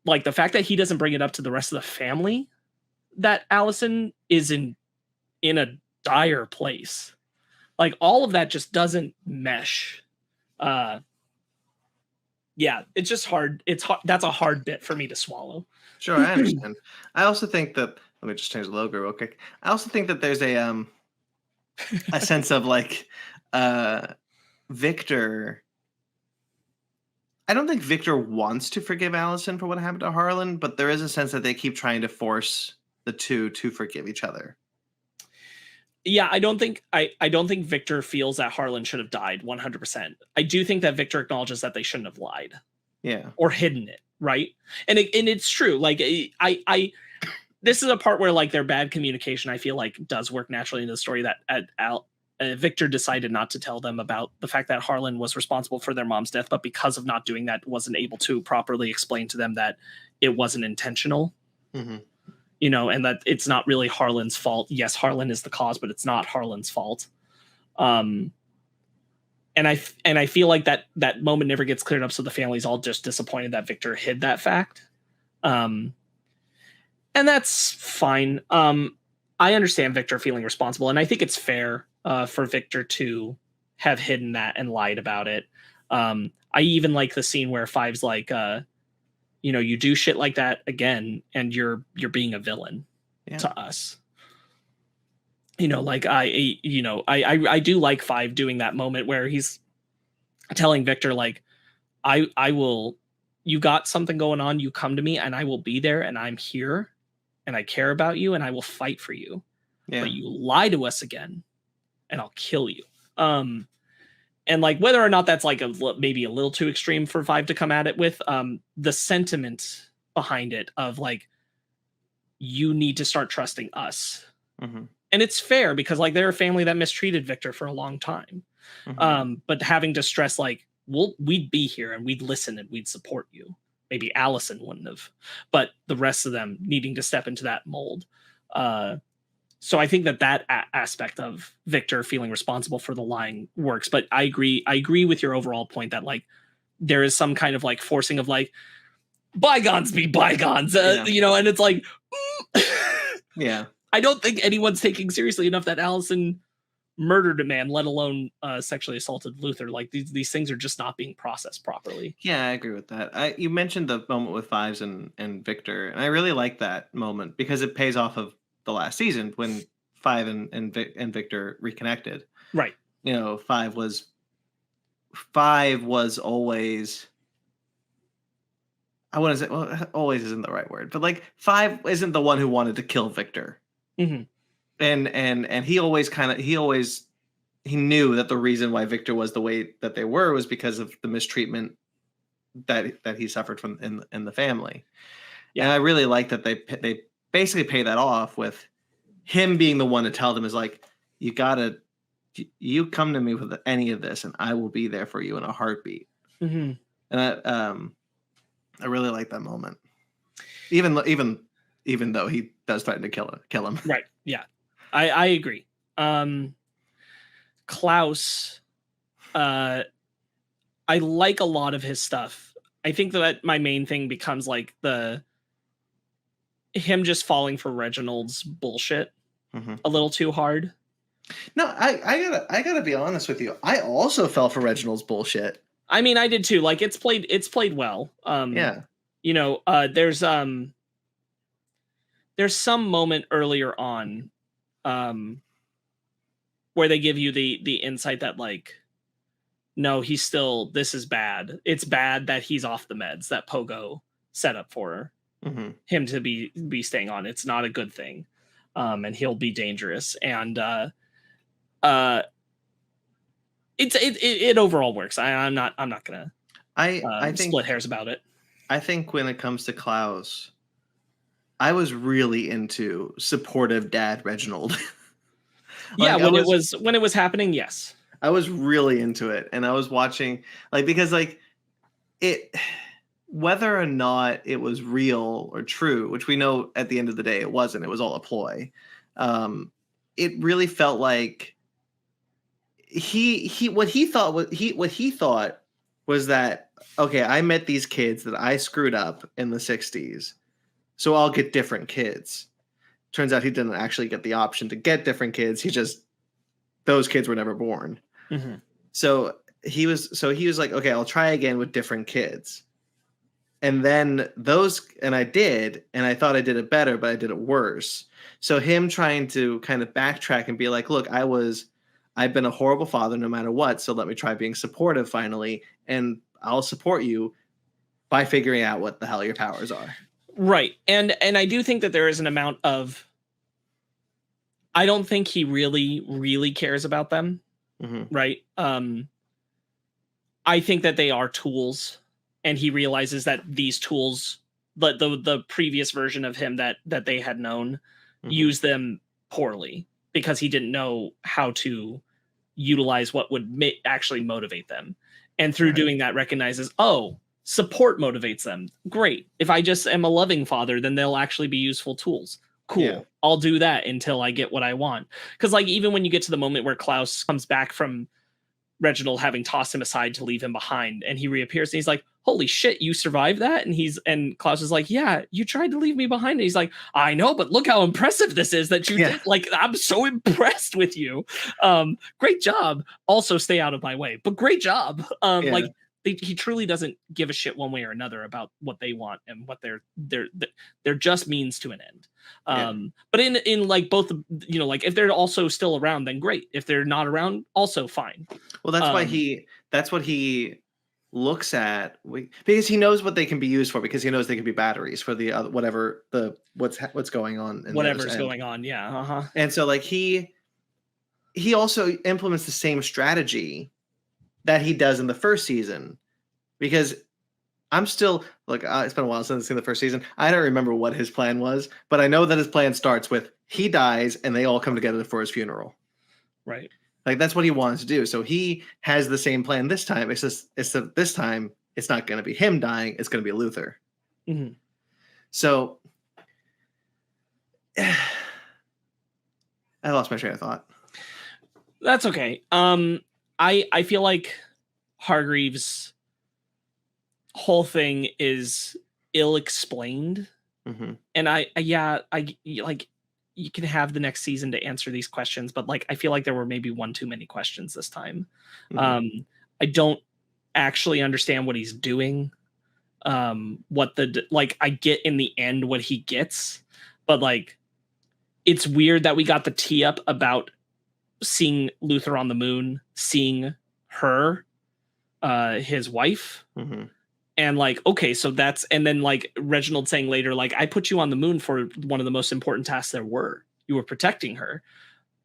Like, the fact that he doesn't bring it up to the rest of the family, that Allison is in a dire place. Like, all of that just doesn't mesh. Yeah, it's just hard. It's hard. That's a hard bit for me to swallow. Sure, I understand. I also think that, let me just change the logo real quick. I also think that there's a sense of like Victor. I don't think Victor wants to forgive Allison for what happened to Harlan, but there is a sense that they keep trying to force the two to forgive each other. Yeah, I don't think Victor feels that Harlan should have died 100%. I do think that Victor acknowledges that they shouldn't have lied. Yeah. Or hidden it, right? And it's true. Like, I this is a part where like their bad communication, I feel like, does work naturally in the story, that Victor decided not to tell them about the fact that Harlan was responsible for their mom's death, but because of not doing that, wasn't able to properly explain to them that it wasn't intentional. And that it's not really Harlan's fault. Yes, Harlan is the cause, but it's not Harlan's fault. And I feel like that moment never gets cleared up, so the family's all just disappointed that Victor hid that fact. And that's fine. I understand Victor feeling responsible, and I think it's fair for Victor to have hidden that and lied about it. I even like the scene where Five's like, you do shit like that again, and you're being a villain to us. Like I do like Five doing that moment where he's telling Victor, like, I will, you got something going on, you come to me and I will be there, and I'm here and I care about you and I will fight for you. But you lie to us again and I'll kill you. And like, whether or not that's like maybe a little too extreme for Five to come at it with, the sentiment behind it of like, you need to start trusting us. And it's fair because like they're a family that mistreated Victor for a long time. But having to stress like, we'd be here and we'd listen and we'd support you. Maybe Allison wouldn't have, but the rest of them needing to step into that mold. So I think that aspect of Victor feeling responsible for the lying works. But I agree with your overall point that like there is some kind of like forcing of like bygones be bygones, and it's like, I don't think anyone's taking seriously enough that Allison murdered a man, let alone sexually assaulted Luther. Like these things are just not being processed properly. Yeah, I agree with that. You mentioned the moment with Fives and Victor, and I really like that moment because it pays off of the last season when Five and Victor reconnected. Right. Five was always, I wouldn't say, well, always isn't the right word, but like Five isn't the one who wanted to kill Victor. And he knew that the reason why Victor was the way that they were was because of the mistreatment that he suffered from in the family. Yeah. And I really like that they basically pay that off with him being the one to tell them is like, you come to me with any of this and I will be there for you in a heartbeat. And I really like that moment. Even though he does threaten to kill him. Right. Yeah. I agree. Klaus, I like a lot of his stuff. I think that my main thing becomes like him just falling for Reginald's bullshit a little too hard. No, I gotta be honest with you. I also fell for Reginald's bullshit. I mean, I did too. Like it's played well. Yeah. You know, there's some moment earlier on, where they give you the insight that like, no, this is bad. It's bad that he's off the meds that Pogo set up for him to be staying on. It's not a good thing. And he'll be dangerous. And it overall works. I'm not gonna I think split hairs about it. I think when it comes to Klaus, I was really into supportive dad Reginald. Yeah, when it was happening, yes. I was really into it, and I was watching because it, whether or not it was real or true, which we know at the end of the day it wasn't. It was all a ploy. It really felt like what he thought was that, okay, I met these kids that I screwed up in the 60s, so I'll get different kids. Turns out he didn't actually get the option to get different kids. Those kids were never born. Mm-hmm. So he was like, okay, I'll try again with different kids. And then I did, and I thought I did it better, but I did it worse. So him trying to kind of backtrack and be like, look, I've been a horrible father no matter what. So let me try being supportive finally. And I'll support you by figuring out what the hell your powers are. Right. And I do think that there is an amount of, I don't think he really, really cares about them. Mm-hmm. Right. I think that they are tools, and he realizes that these tools, but the previous version of him that they had known, used them poorly because he didn't know how to utilize what would actually motivate them. And through doing that, recognizes, oh, support motivates them. Great. If I just am a loving father, then they'll actually be useful tools. Cool. Yeah. I'll do that until I get what I want. Because even when you get to the moment where Klaus comes back from Reginald having tossed him aside to leave him behind, and he reappears and he's like, holy shit, you survived that? And Klaus is like, yeah, you tried to leave me behind. And he's like, I know, but look how impressive this is that you did. Like, I'm so impressed with you. Great job. Also stay out of my way, but great job. He truly doesn't give a shit one way or another about what they want and what they're just means to an end. But in both, if they're also still around, then great. If they're not around, also fine. Well, that's what he looks at, because he knows what they can be used for, because he knows they can be batteries for the other, what's going on. Whatever's going on. Yeah. And so he also implements the same strategy that he does in the first season, because I'm still it's been a while since I've seen the first season. I don't remember what his plan was, but I know that his plan starts with he dies and they all come together for his funeral. Right. That's what he wants to do. So he has the same plan this time. It's just this time it's not going to be him dying. It's going to be Luther. Mm-hmm. So I lost my train of thought. That's okay. I feel like Hargreaves' whole thing is ill-explained. Mm-hmm. And you can have the next season to answer these questions, but I feel like there were maybe one too many questions this time. Mm-hmm. I don't actually understand what he's doing. I get in the end what he gets, but it's weird that we got the tee up about seeing Luther on the moon, seeing her, his wife. Mm-hmm. And okay, so that's, and then Reginald saying later, I put you on the moon for one of the most important tasks there were. You were protecting her.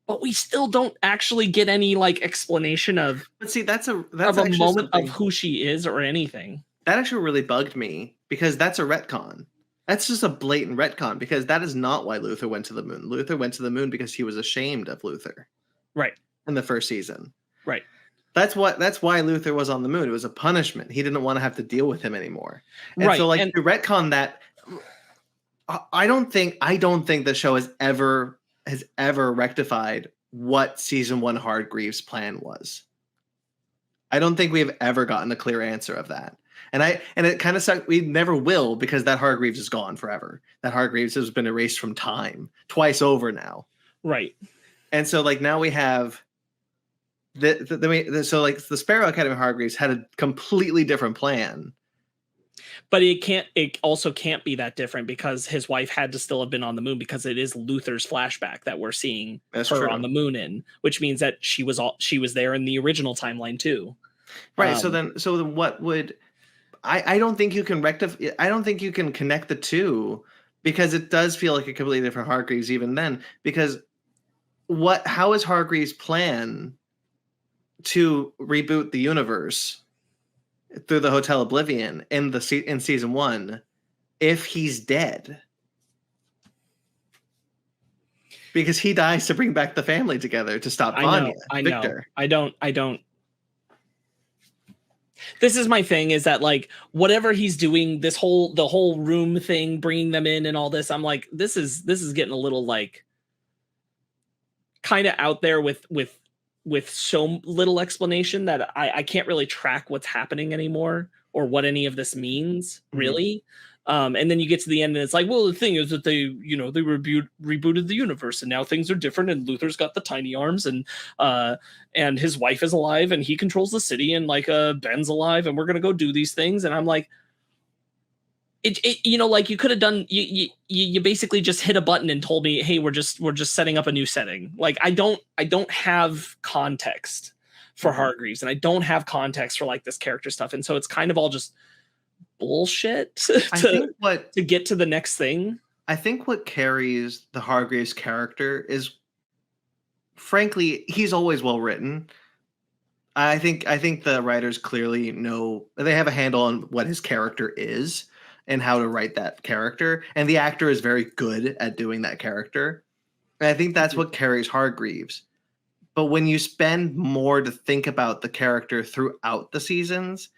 But we still don't actually get any explanation of. But see, that's a moment of who she is or anything. That actually really bugged me, because that's a retcon. That's just a blatant retcon, because that is not why Luther went to the moon. Luther went to the moon because he was ashamed of Luther. Right. In the first season. Right. That's why Luther was on the moon. It was a punishment. He didn't want to have to deal with him anymore. And so to retcon that, I don't think the show has ever rectified what season 1 Hargreaves' plan was. I don't think we have ever gotten a clear answer of that. And it kind of sucks. We never will, because that Hargreaves is gone forever. That Hargreaves has been erased from time twice over now. Right. And so like now we have so like the Sparrow Academy of Hargreaves had a completely different plan. But it also can't be that different because his wife had to still have been on the moon, because it is Luther's flashback that we're seeing her on the moon in, which means that she was there in the original timeline too. Right. So then what would I don't think you can rectify. I don't think you can connect the two, because it does feel like a completely different Hargreaves even then. Because how is Hargreaves' plan to reboot the universe through the Hotel Oblivion in season 1 if he's dead? Because he dies to bring back the family together to stop Vanya. Victor. I don't. This is my thing, is that like whatever he's doing, the whole room thing, bringing them in and all this, I'm like, this is getting a little like kind of out there with so little explanation that I can't really track what's happening anymore or what any of this means really. And then you get to the end and it's like, well, the thing is that they rebooted the universe and now things are different, and Luther's got the tiny arms, and his wife is alive and he controls the city, and like Ben's alive, and we're gonna go do these things. And I'm like, like you could have done, you basically just hit a button and told me, hey, we're just setting up a new setting. Like I don't have context for Hargreaves, and I don't have context for like this character stuff, and so it's kind of all just bullshit to get to the next thing. I think what carries the Hargreaves character is, frankly, he's always well written. I think the writers clearly know, they have a handle on what his character is and how to write that character, and the actor is very good at doing that character. And I think that's what carries Hargreaves. But when you spend more to think about the character throughout the seasons,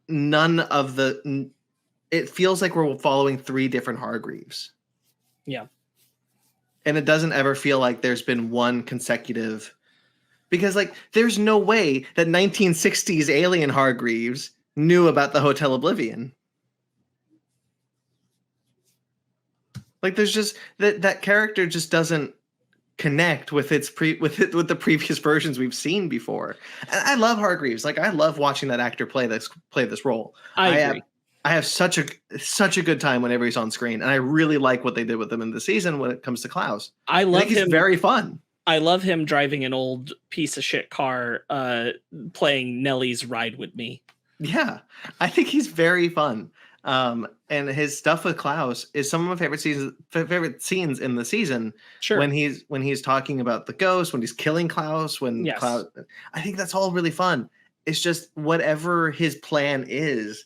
it feels like we're following 3 different Hargreaves. Yeah. And it doesn't ever feel like there's been one consecutive, because like there's no way that 1960s alien Hargreaves knew about the Hotel Oblivion. Like there's just that character just doesn't connect with with the previous versions we've seen before. And I love Hargreaves. Like I love watching that actor play this role. I agree. I have such a good time whenever he's on screen, and I really like what they did with him in the season when it comes to Klaus. I think he's very fun. I love him driving an old piece of shit car, playing Nelly's Ride With Me. Yeah, I think he's very fun. And his stuff with Klaus is some of my favorite scenes in the season. Sure. When he's talking about the ghost, when he's killing Klaus, Klaus, I think that's all really fun. It's just whatever his plan is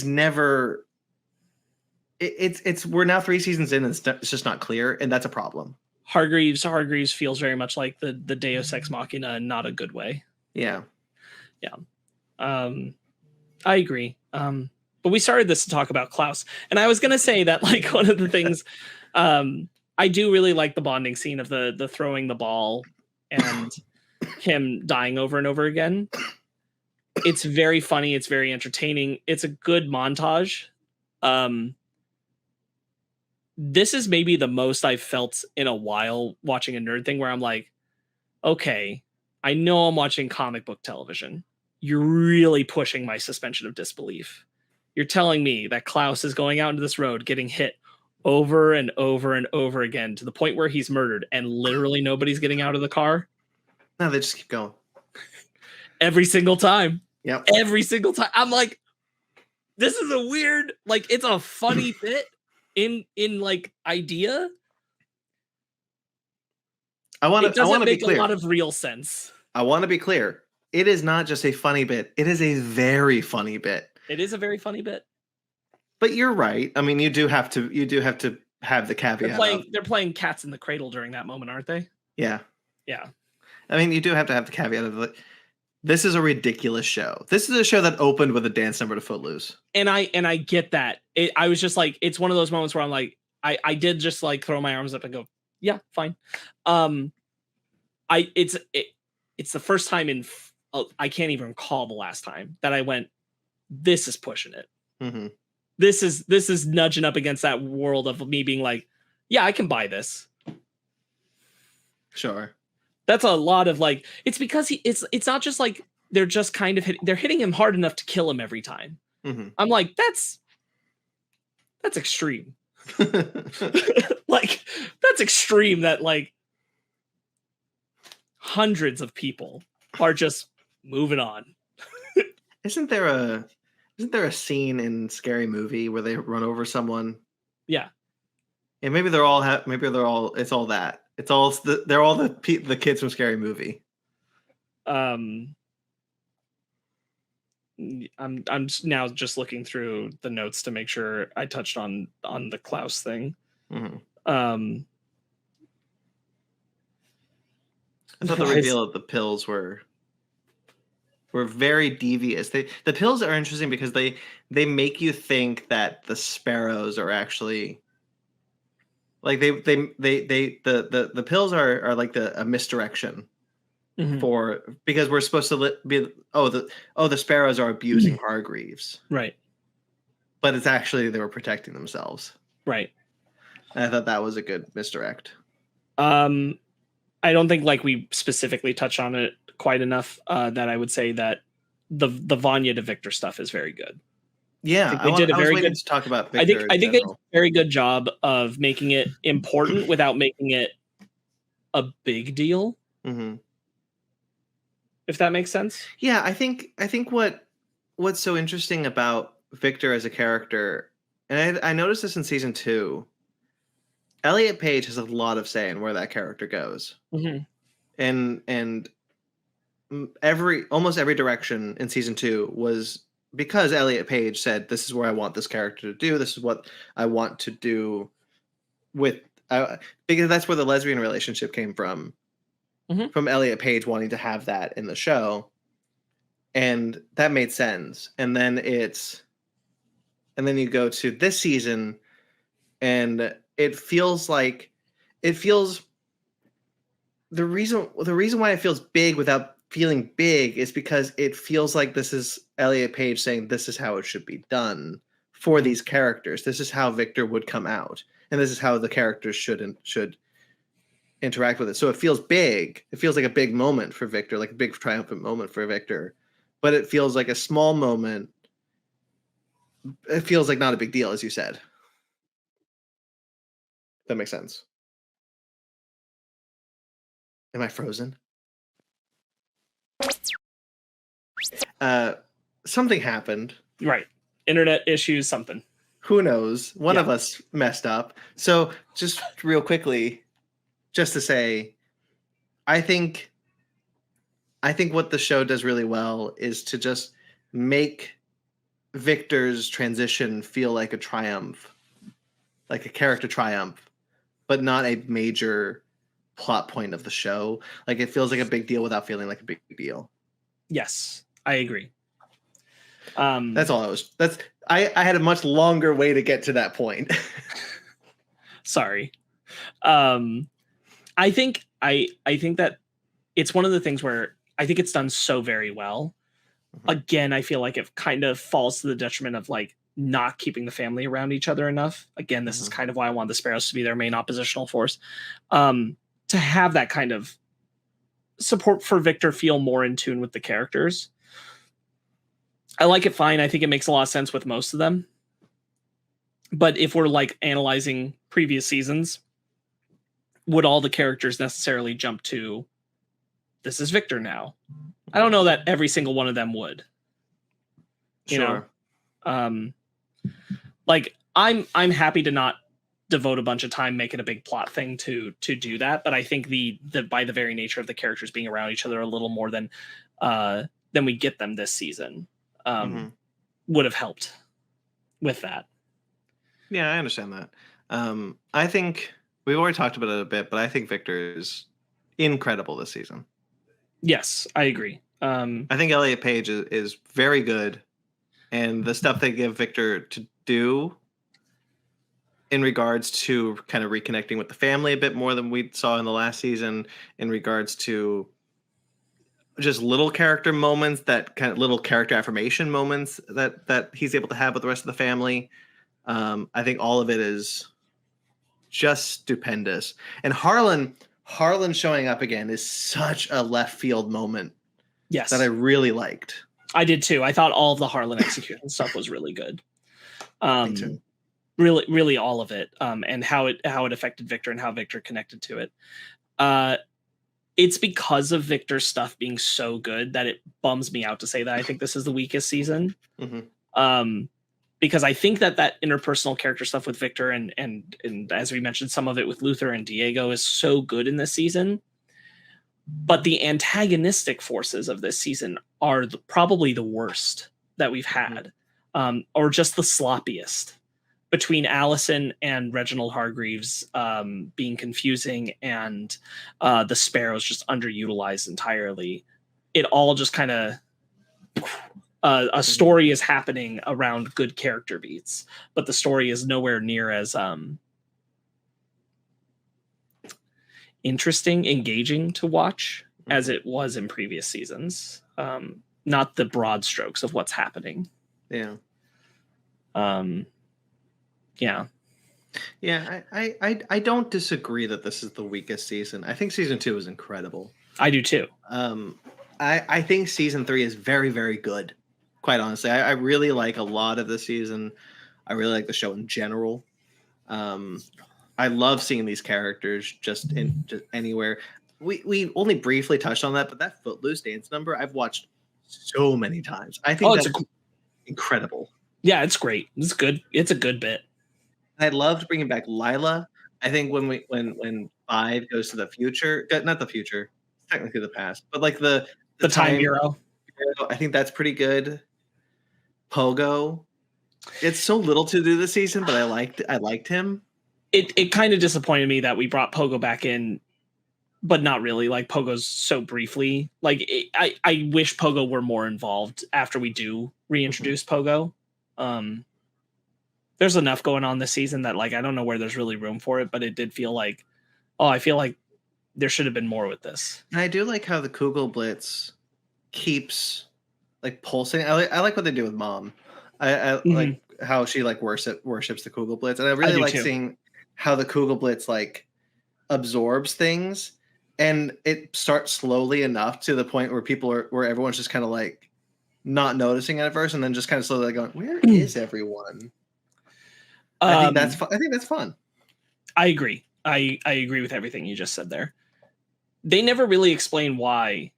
never. We're now 3 seasons in, and it's just not clear, and that's a problem. Hargreaves feels very much like the Deus Ex Machina, in not a good way. Yeah. I agree. But we started this to talk about Klaus, and I was gonna say that like one of the things, I do really like the bonding scene of the throwing the ball and him dying over and over again. It's very funny. It's very entertaining. It's a good montage. This is maybe the most I've felt in a while watching a nerd thing, where I'm like, okay, I know I'm watching comic book television. You're really pushing my suspension of disbelief. You're telling me that Klaus is going out into this road, getting hit over and over and over again to the point where he's murdered, and literally nobody's getting out of the car? No, they just keep going. Every single time. Yep. Every single time. I'm like, this is a weird, like, it's a funny bit in like idea. I want to make be clear. A lot of real sense. I want to be clear. It is not just a funny bit. It is a very funny bit. It is a very funny bit. But you're right. I mean, you do have to have the caveat. They're playing cats in the cradle during that moment, aren't they? Yeah. Yeah. I mean, you do have to have the caveat of like, this is a ridiculous show. This is a show that opened with a dance number to Footloose. And I get that. I was just like, it's one of those moments where I'm like, I did just like throw my arms up and go, yeah, fine. It's the first time in I can't even recall the last time that I went, this is pushing it. Mm-hmm. This is nudging up against that world of me being like, yeah, I can buy this. Sure. That's a lot of like, it's because it's not just like they're just kind of they're hitting him hard enough to kill him every time. Mm-hmm. I'm like, that's extreme. Like, that's extreme that like hundreds of people are just moving on. Isn't there a scene in Scary Movie where they run over someone? Yeah. And maybe they're all it's all that. It's all they're all the kids from Scary Movie. I'm now just looking through the notes to make sure I touched on the Klaus thing. Mm-hmm. I thought the reveal of the pills were very devious. The pills are interesting because they make you think that the sparrows are actually like the pills are like a misdirection because we're supposed to be the sparrows are abusing Hargreaves, right? But it's actually they were protecting themselves, right? And I thought that was a good misdirect. I don't think like we specifically touch on it quite enough that I would say that the Vanya to Victor stuff is very good. Yeah, they did a very good to talk about Victor. I think they did a very good job of making it important without making it a big deal. Mm-hmm. If that makes sense. Yeah, I think what's so interesting about Victor as a character, and I noticed this in season 2. Elliot Page has a lot of say in where that character goes, and almost every direction in season 2 was because Elliot Page said, "This is where I want this character to do. This is what I want to do with." Because that's where the lesbian relationship came from Elliot Page wanting to have that in the show, and that made sense. And then you go to this season, and it feels the reason why it feels big without feeling big is because it feels like this is Elliot Page saying this is how it should be done for these characters. This is how Victor would come out, and this is how the characters should interact with it. So it feels big. It feels like a big moment for Victor, like a big triumphant moment for Victor, but it feels like a small moment. It feels like not a big deal, as you said. That makes sense. Am I frozen? Something happened. Right. Internet issues, something. Who knows? One of us messed up. So just real quickly, just to say, I think what the show does really well is to just make Victor's transition feel like a triumph, like a character triumph, but not a major plot point of the show. Like it feels like a big deal without feeling like a big deal. Yes, I agree. That's all I had a much longer way to get to that point. Sorry. I think that it's one of the things where I think it's done so very well. Again, I feel like it kind of falls to the detriment of like not keeping the family around each other enough. Again, this is kind of why I want the Sparrows to be their main oppositional force. To have that kind of support for Victor feel more in tune with the characters. I like it fine. I think it makes a lot of sense with most of them. But if we're like analyzing previous seasons, would all the characters necessarily jump to this is Victor now? I don't know that every single one of them would. You know? Like I'm happy to not devote a bunch of time making a big plot thing to do that, but I think the by the very nature of the characters being around each other a little more than we get them this season would have helped with that. Yeah, I understand that. I think we've already talked about it a bit, but I think Victor is incredible this season. Yes, I agree. I think Elliot Page is very good, and the stuff they give Victor to do in regards to kind of reconnecting with the family a bit more than we saw in the last season, in regards to just little character moments, that kind of little character affirmation moments that he's able to have with the rest of the family. I think all of it is just stupendous. And Harlan Harlan showing up again is such a left field moment. Yes, that I really liked. I did too. I thought all of the Harlan execution stuff was really good. Me too. Really all of it, and how it affected Victor and how Victor connected to it. It's because of Victor's stuff being so good that it bums me out to say that I think this is the weakest season. Because I think that interpersonal character stuff with Victor and as we mentioned, some of it with Luther and Diego is so good in this season. But the antagonistic forces of this season are probably the worst that we've had, or just the sloppiest. Between Allison and Reginald Hargreaves being confusing and the Sparrows just underutilized entirely, it all just kind of a story is happening around good character beats, but the story is nowhere near as interesting, engaging to watch as it was in previous seasons. Not the broad strokes of what's happening. Yeah. Yeah. Yeah, I don't disagree that this is the weakest season. I think season 2 is incredible. I do too. I think season 3 is very, very good. Quite honestly, I really like a lot of the season. I really like the show in general. I love seeing these characters just anywhere. We only briefly touched on that, but that Footloose dance number I've watched so many times. I think that's incredible. Yeah, it's great. It's good. It's a good bit. I loved bringing back Lila. I think when 5 goes to the future, not the future, technically the past, but like the time bureau. I think that's pretty good. Pogo, it's so little to do this season, but I liked him. It kind of disappointed me that we brought Pogo back in, but not really. Like Pogo's so briefly. Like I wish Pogo were more involved after we do reintroduce Pogo. There's enough going on this season that like I don't know where there's really room for it, but it did feel like, I feel like there should have been more with this. And I do like how the Kugel Blitz keeps like pulsing. I like what they do with Mom. I like how she like worships the Kugel Blitz, and I really like seeing how the Kugel Blitz like absorbs things, and it starts slowly enough to the point where where everyone's just kind of like not noticing it at first, and then just kind of slowly going, "Where is everyone?" I think that's fun. I agree. I agree with everything you just said there. They never really explain why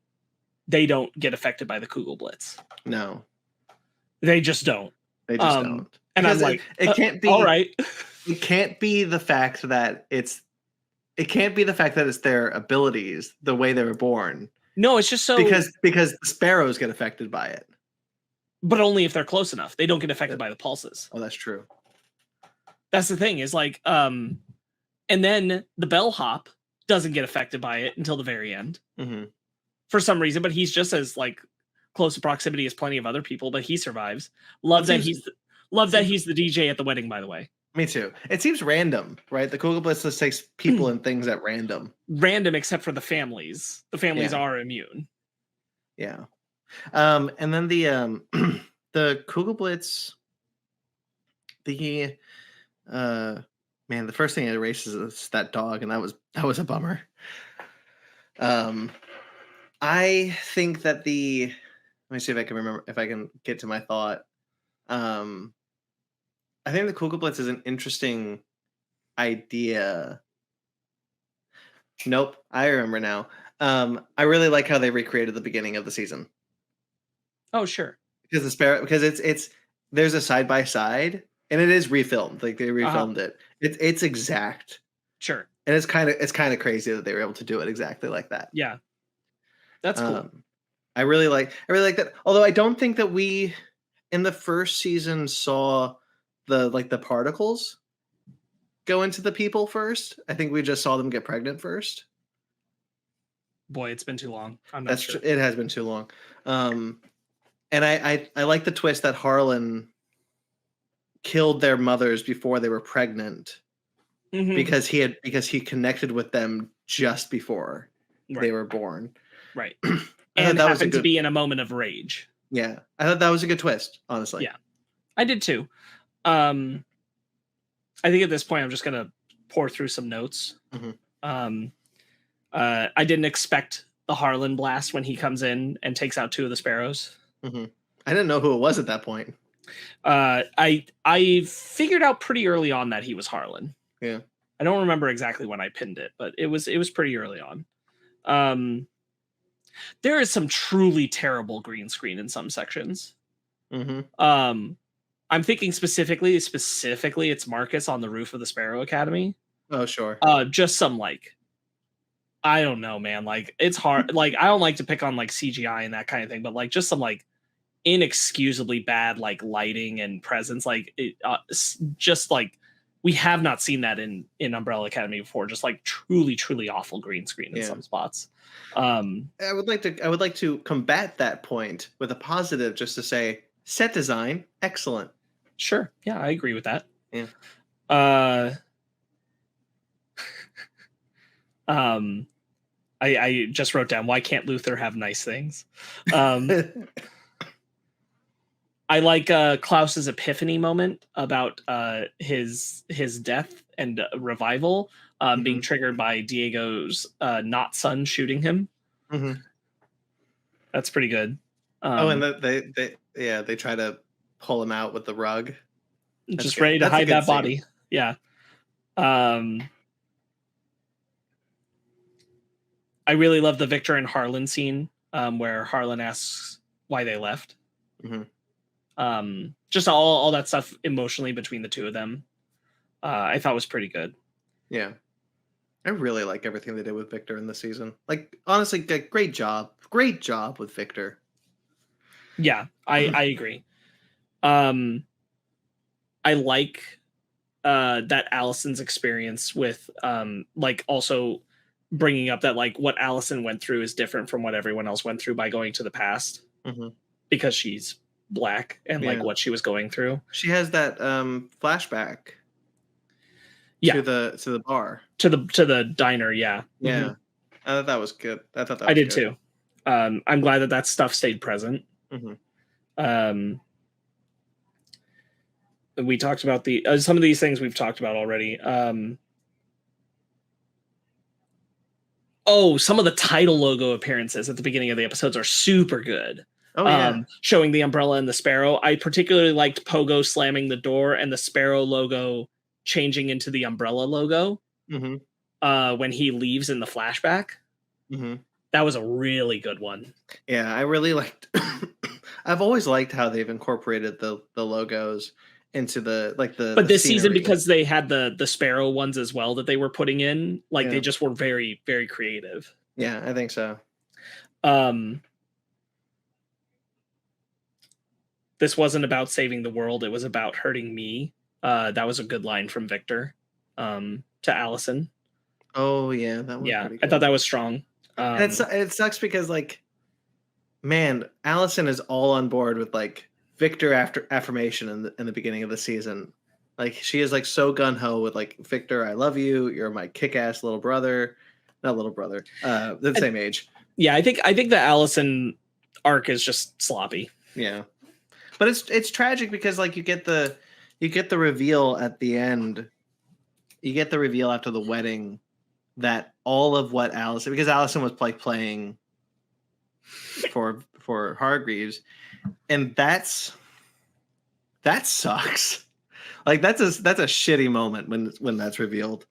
they don't get affected by the Kugel Blitz. No, they just don't. They just don't. And because I'm like, it can't be all right. It can't be the fact that it's their abilities, the way they were born. No, it's just so because the sparrows get affected by it, but only if they're close enough. They don't get affected by the pulses. Oh, that's true. That's the thing. Is like, and then the bellhop doesn't get affected by it until the very end for some reason. But he's just as like close to proximity as plenty of other people. But he survives. Love that he's the DJ at the wedding. By the way, me too. It seems random, right? The Kugel Blitz just takes people and things at random. Random, except for the families. The families are immune. Yeah. And then the the Kugel Blitz, man, the first thing it erases is that dog, and that was a bummer. I think that let me see if I can remember, if I can get to my thought. I think the Kugel Blitz is an interesting idea. Nope, I remember now. I really like how they recreated the beginning of the season. Oh, sure. Because it's there's a side by side, and it is refilmed. Like they refilmed it. It's exact. Sure. And it's kind of crazy that they were able to do it exactly like that. Yeah. That's cool. I really like that. Although I don't think that we in the first season saw the particles go into the people first. I think we just saw them get pregnant first. Boy, it's been too long. I'm not sure. It has been too long. And I like the twist that Harlan killed their mothers before they were pregnant because he connected with them just before they were born. Right. And happened to be in a moment of rage. Yeah. I thought that was a good twist, honestly. Yeah. I did too. I think at this point I'm just gonna pour through some notes. I didn't expect the Harlan blast when he comes in and takes out 2 of the sparrows. Mm-hmm. I didn't know who it was at that point. I figured out pretty early on that he was Harlan. Yeah. I don't remember exactly when I pinned it, but it was pretty early on. There is some truly terrible green screen in some sections. Mm-hmm. I'm thinking specifically, it's Marcus on the roof of the Sparrow Academy. Oh, sure. Just some I don't know, man. It's hard. I don't like to pick on CGI and that kind of thing, but just some inexcusably bad lighting and presence. We have not seen that in Umbrella Academy before. Just truly awful green screen in some spots. I would like to combat that point with a positive, just to say set design excellent. Sure. Yeah, I agree with that. Yeah. I just wrote down, why can't Luther have nice things? I like Klaus's epiphany moment about his death and revival being triggered by Diego's not son shooting him. Mm-hmm. That's pretty good. And they try to pull him out with the rug. That's just good. Ready to hide that scene. Body. Yeah. I really love the Victor and Harlan scene where Harlan asks why they left. Mm-hmm. Just all that stuff emotionally between the two of them, I thought was pretty good. Yeah, I really like everything they did with Victor in this season. Honestly, great job with Victor. Yeah, I agree. I like that Allison's experience with also bringing up that what Allison went through is different from what everyone else went through by going to the past, because she's Black and what she was going through. She has that flashback. To the bar, to the diner. Yeah. I thought that was good. I did too. I'm glad that stuff stayed present. We talked about some of these things we've talked about already. Some of the title logo appearances at the beginning of the episodes are super good. Showing the umbrella and the sparrow. I particularly liked Pogo slamming the door and the sparrow logo changing into the umbrella logo when he leaves in the flashback. That was a really good one. Yeah, I really liked. I've always liked how they've incorporated the logos into the But this season, because they had the sparrow ones as well that they were putting in, they just were very, very creative. Yeah, I think so. This wasn't about saving the world; it was about hurting me. That was a good line from Victor to Allison. Oh yeah, that was pretty good. I thought that was strong. And it sucks because man, Allison is all on board with Victor after affirmation in the beginning of the season. She is so gung-ho with Victor, I love you. You're my kick-ass little brother. Not little brother. They're the same age. Yeah, I think the Allison arc is just sloppy. Yeah. But it's tragic because you get the reveal at the end. You get the reveal after the wedding that all of what Allison, because Allison was playing for Hargreaves, and that sucks. That's a shitty moment when that's revealed.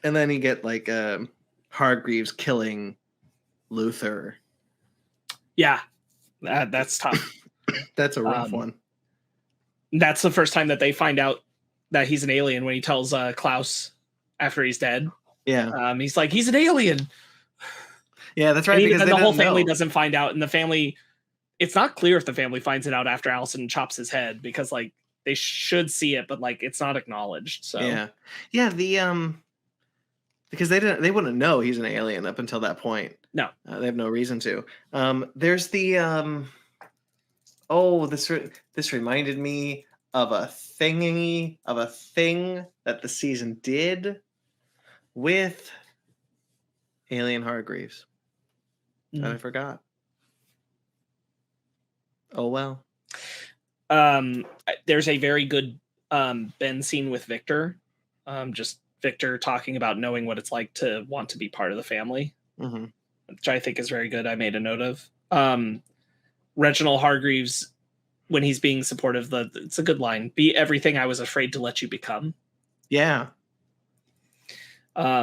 And then you get Hargreaves killing Luther. Yeah. That's tough. That's a rough one. That's the first time that they find out that he's an alien, when he tells Klaus after he's dead. Yeah. He's like, he's an alien. Yeah, that's right. Because the whole family doesn't find out, and the family, it's not clear if the family finds it out after Allison chops his head, because they should see it, but it's not acknowledged. So because they wouldn't know he's an alien up until that point. No, they have no reason to. There's the this reminded me of a thing that the season did with Alien Hargreaves. And I forgot. Oh well. There's a very good Ben scene with Victor, just Victor talking about knowing what it's like to want to be part of the family, which I think is very good. I made a note of. Reginald Hargreaves, when he's being supportive, it's a good line. Be everything I was afraid to let you become. Yeah. I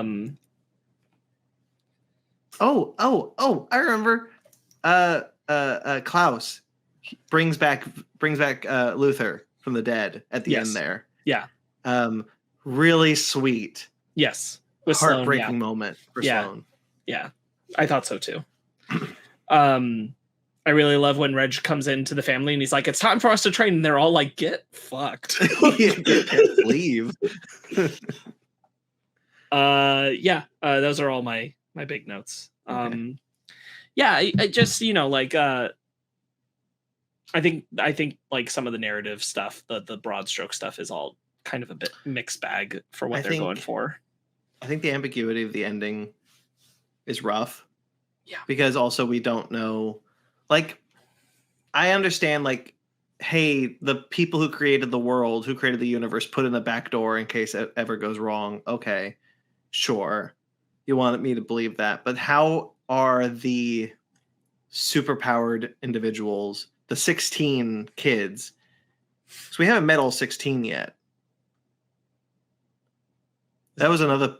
remember. Klaus brings back Luther from the dead at the end there. Yeah. Really sweet. Yes. With heartbreaking moment for Sloane. Yeah. I thought so too. I really love when Reg comes into the family and he's like, it's time for us to train. And they're all like, get fucked. Leave. Those are all my big notes. Okay. I just, I think like some of the narrative stuff, the broad stroke stuff is all kind of a bit mixed bag for what they're going for. I think the ambiguity of the ending is rough. Yeah. Because also we don't know, like, I understand, like, hey, the people who created the world, who created the universe, put in a back door in case it ever goes wrong. Okay, sure. You wanted me to believe that. But how are the superpowered individuals, the 16 kids, so we haven't met all 16 yet. That was another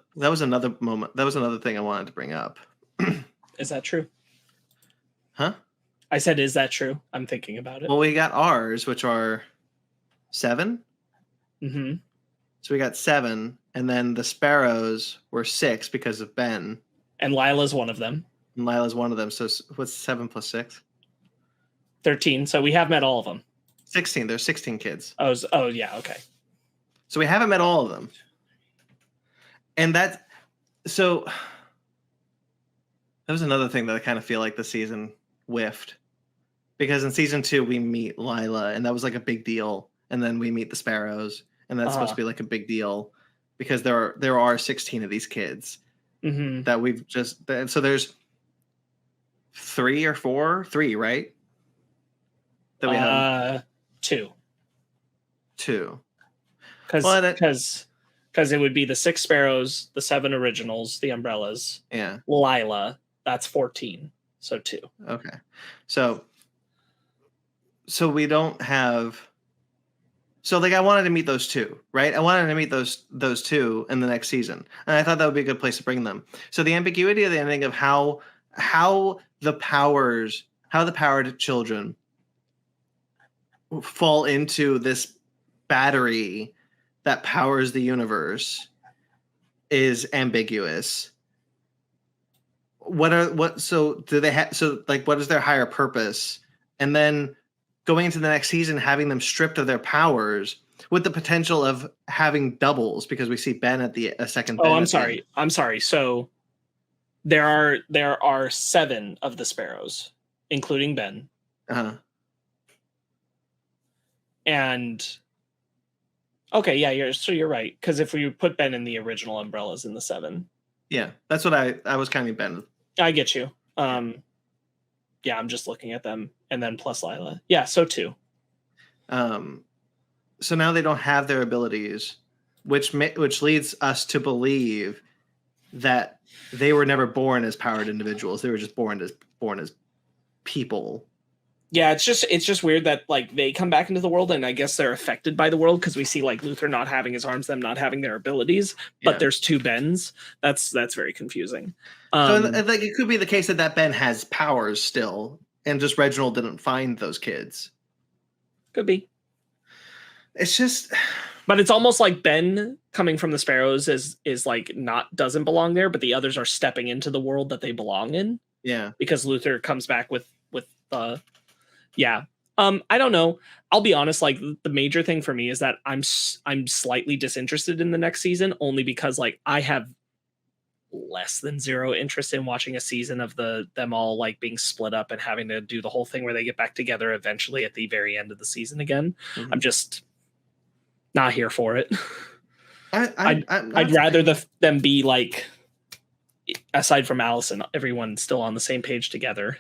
moment. That was another thing I wanted to bring up. Is that true? Huh? I said, is that true? I'm thinking about it. Well, we got ours, which are 7. Mm-hmm. So we got 7, and then the Sparrows were 6 because of Ben. And Lila's one of them. And Lila's one of them. So what's 7 plus 6? 13. So we have met all of them. 16. There's 16 kids. Oh yeah. Okay. So we haven't met all of them. And that was another thing that I kind of feel like the season whiffed. Because in season 2, we meet Lila, and that was like a big deal. And then we meet the Sparrows, and that's supposed to be like a big deal because there are 16 of these kids that we've just. So there's 3 or 4, 3, right? That we have 2. 2. Because it would be the 6 Sparrows, the 7 Originals, the Umbrellas. Yeah. Lila, that's 14. So 2. Okay. So we don't have. So like I wanted to meet those 2, right? I wanted to meet those 2 in the next season, and I thought that would be a good place to bring them. So the ambiguity of the ending of how the powered children fall into this battery that powers the universe is ambiguous. What is their higher purpose? And then going into the next season, having them stripped of their powers with the potential of having doubles, because we see Ben at a second. I'm sorry. So there are 7 of the Sparrows, including Ben. And okay, yeah, you're right. Because if we put Ben in the original Umbrellas in the 7. Yeah, that's what I was counting Ben. I get you. Yeah, I'm just looking at them, and then plus Lila. Yeah, so 2. So now they don't have their abilities, which leads us to believe that they were never born as powered individuals. They were just born as people. Yeah, it's just weird that like they come back into the world, and I guess they're affected by the world because we see like Luther not having his arms, them not having their abilities, but there's 2 Bens. That's very confusing. So like it could be the case that Ben has powers still, and just Reginald didn't find those kids. Could be. It's just, but it's almost like Ben coming from the Sparrows is like doesn't belong there, but the others are stepping into the world that they belong in. Yeah, because Luther comes back with yeah. I don't know. I'll be honest. Like the major thing for me is that I'm slightly disinterested in the next season, only because like I have less than 0 interest in watching a season of them all like being split up and having to do the whole thing where they get back together eventually at the very end of the season again. I'm just not here for it. I'd rather them be like, aside from Allison, everyone still on the same page together.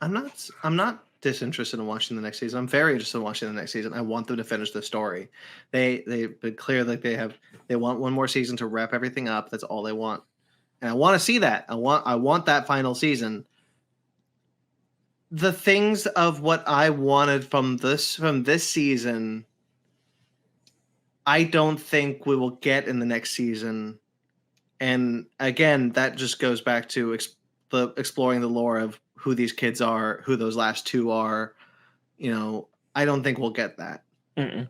I'm not disinterested in watching the next season. I'm very interested in watching the next season. I want them to finish the story. They've been clear that they want one more season to wrap everything up. That's all they want. And I want to see that. I want that final season. The things of what I wanted from this season, I don't think we will get in the next season. And again, that just goes back to exploring the lore of who these kids are, who those last two are. You know, I don't think we'll get that. I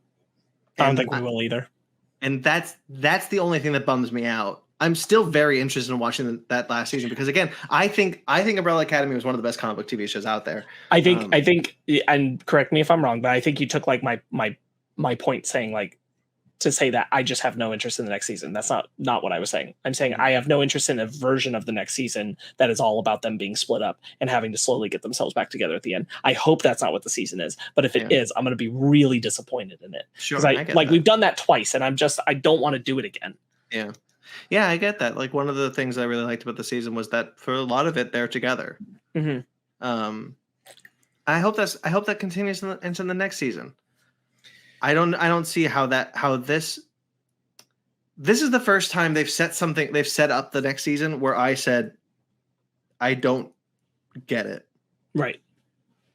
don't think we will either. And that's the only thing that bums me out. I'm still very interested in watching that last season because, again, I think Umbrella Academy was one of the best comic book TV shows out there. I think, and correct me if I'm wrong, but I think you took like my point saying like to say that I just have no interest in the next season. That's not what I was saying. I'm saying I have no interest in a version of the next season that is all about them being split up and having to slowly get themselves back together at the end. I hope that's not what the season is, but if it is, I'm going to be really disappointed in it. Sure, we've done that twice, and I don't want to do it again. Yeah. Yeah, I get that. Like, one of the things I really liked about the season was that for a lot of it, they're together. Mm-hmm. I hope that continues into the next season. I don't see how this is the first time they've set up the next season where I said I don't get it. Right.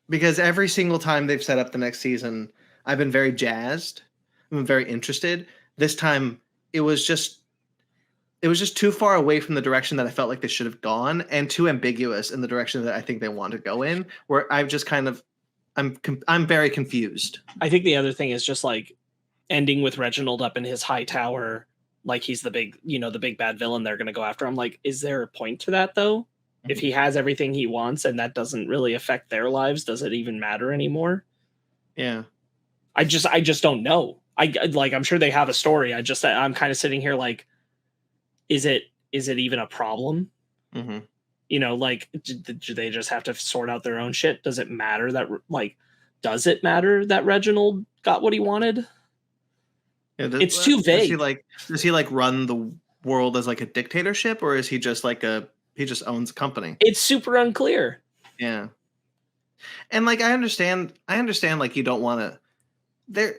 Because every single time they've set up the next season, I've been very jazzed. I've been very interested. This time it was just too far away from the direction that I felt like they should have gone, and too ambiguous in the direction that I think they want to go in, where I've just kind of I'm very confused. I think the other thing is just like ending with Reginald up in his high tower, like he's the big bad villain they're going to go after. I'm like, is there a point to that though? Mm-hmm. If he has everything he wants and that doesn't really affect their lives, does it even matter anymore? Yeah. I just don't know. I'm sure they have a story. I'm kind of sitting here like, is it even a problem? Mm-hmm. You know, like, do they just have to sort out their own shit? Does it matter that Reginald got what he wanted? Yeah, it's too vague. Does he run the world as like a dictatorship, or is he just he just owns a company? It's super unclear. Yeah. And like, I understand like you don't want to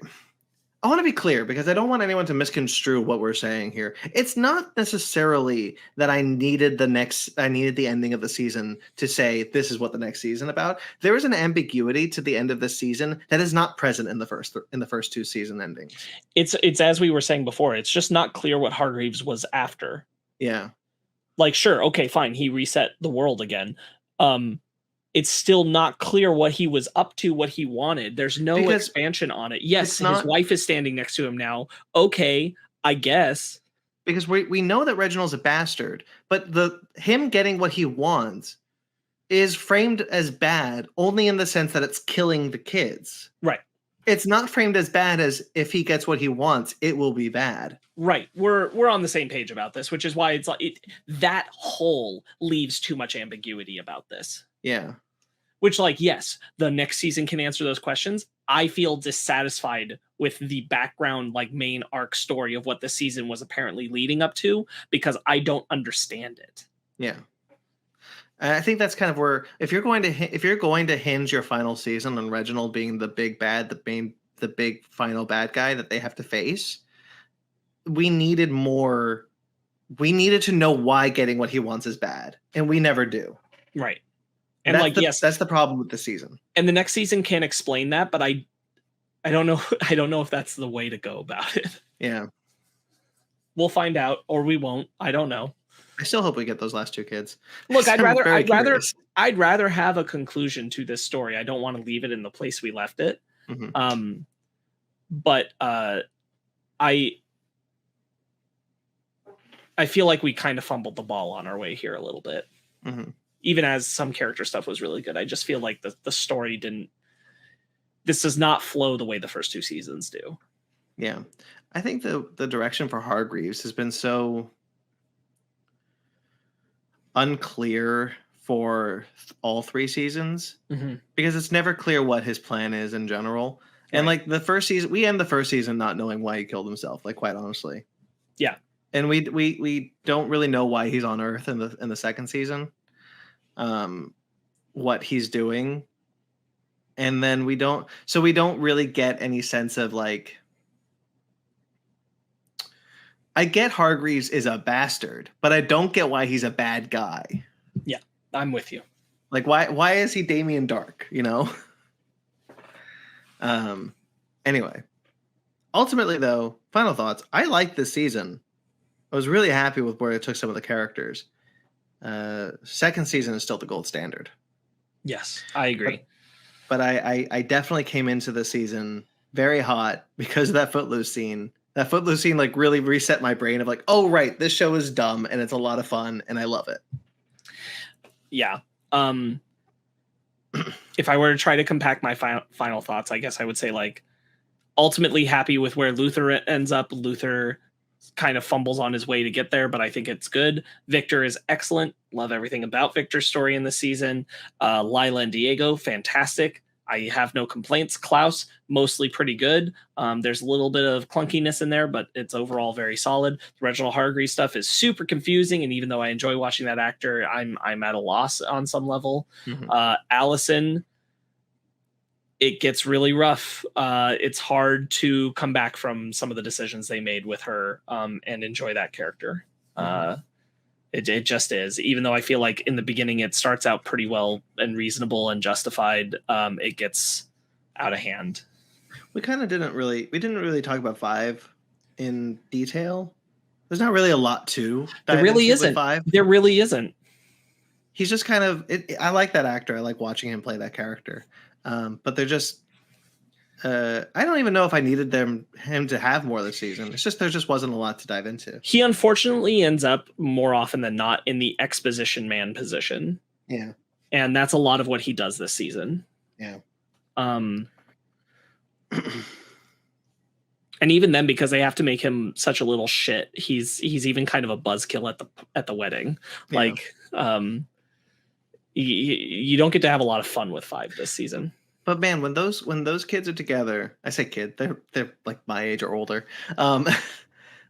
I want to be clear because I don't want anyone to misconstrue what we're saying here. It's not necessarily that I needed the ending of the season to say this is what the next season about. There is an ambiguity to the end of this season that is not present in the first two season endings. It's as we were saying before, it's just not clear what Hargreaves was after. Yeah. Like, sure, okay, fine, he reset the world again. It's still not clear what he was up to, what he wanted. There's no expansion on it. Yes, his wife is standing next to him now. Okay, I guess. Because we know that Reginald's a bastard, but him getting what he wants is framed as bad only in the sense that it's killing the kids. Right. It's not framed as bad as if he gets what he wants, it will be bad. Right. We're on the same page about this, which is why it's like that whole leaves too much ambiguity about this. Yeah. Which, like, yes, the next season can answer those questions. I feel dissatisfied with the background, like, main arc story of what the season was apparently leading up to because I don't understand it. Yeah. I think that's kind of where if you're going to hinge your final season on Reginald being the big bad, the big final bad guy that they have to face, we needed more. We needed to know why getting what he wants is bad, and we never do. Right. And that's the problem with the season. And the next season can explain that, but I don't know. I don't know if that's the way to go about it. Yeah. We'll find out, or we won't. I don't know. I still hope we get those last two kids. Look, I'd rather have a conclusion to this story. I don't want to leave it in the place we left it. Mm-hmm. But I feel like we kind of fumbled the ball on our way here a little bit. Mm-hmm. Even as some character stuff was really good. I just feel like the story this does not flow the way the first two seasons do. Yeah. I think the direction for Hargreaves has been so unclear for all three seasons because it's never clear what his plan is in general. Right. And like the first season, we end the first season not knowing why he killed himself, like quite honestly. Yeah. And we don't really know why he's on Earth in the second season. What he's doing. And then we don't really get any sense of like, I get Hargreaves is a bastard, but I don't get why he's a bad guy. Yeah, I'm with you. Like, why is he Damien Dark, you know? Anyway, ultimately, though, final thoughts. I like this season. I was really happy with where it took some of the characters. Second season is still the gold standard. Yes, I agree. But I definitely came into the season very hot because of that Footloose scene. That Footloose scene like really reset my brain of like, oh right, this show is dumb and it's a lot of fun and I love it. Yeah. If I were to try to compact my final thoughts, I guess I would say like ultimately happy with where Luther ends up. Luther kind of fumbles on his way to get there, but I think it's good. Victor is excellent. Love everything about Victor's story in the season. Lila and Diego, fantastic. I have no complaints. Klaus, mostly pretty good. There's a little bit of clunkiness in there, but it's overall very solid. The Reginald Hargreaves stuff is super confusing, and even though I enjoy watching that actor, I'm at a loss on some level. Allison, it gets really rough. It's hard to come back from some of the decisions they made with her and enjoy that character. It just is. Even though I feel like in the beginning it starts out pretty well and reasonable and justified, it gets out of hand. We didn't really talk about 5 in detail. There's not really a lot to. There really isn't. 5. There really isn't. He's just kind of. I like that actor. I like watching him play that character. But they're just. I don't even know if I needed him to have more this season. It's just there just wasn't a lot to dive into. He unfortunately ends up more often than not in the exposition man position. Yeah. And that's a lot of what he does this season. Yeah. And even then, because they have to make him such a little shit, he's even kind of a buzzkill at the wedding. Yeah. Like, you don't get to have a lot of fun with 5 this season. But man, when those kids are together, I say kid, they're like my age or older.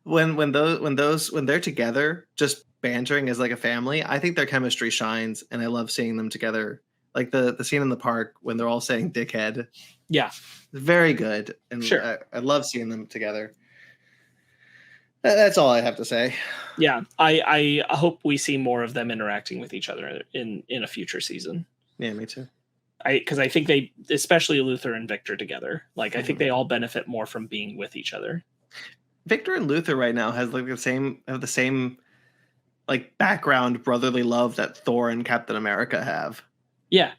When they're together, just bantering as like a family, I think their chemistry shines, and I love seeing them together. Like the scene in the park when they're all saying "dickhead." Yeah, very good, and sure. I love seeing them together. That's all I have to say. Yeah, I hope we see more of them interacting with each other in a future season. Yeah, me too. Because I think they, especially Luther and Victor together, like I think they all benefit more from being with each other. Victor and Luther right now have the same like background brotherly love that Thor and Captain America have. Yeah.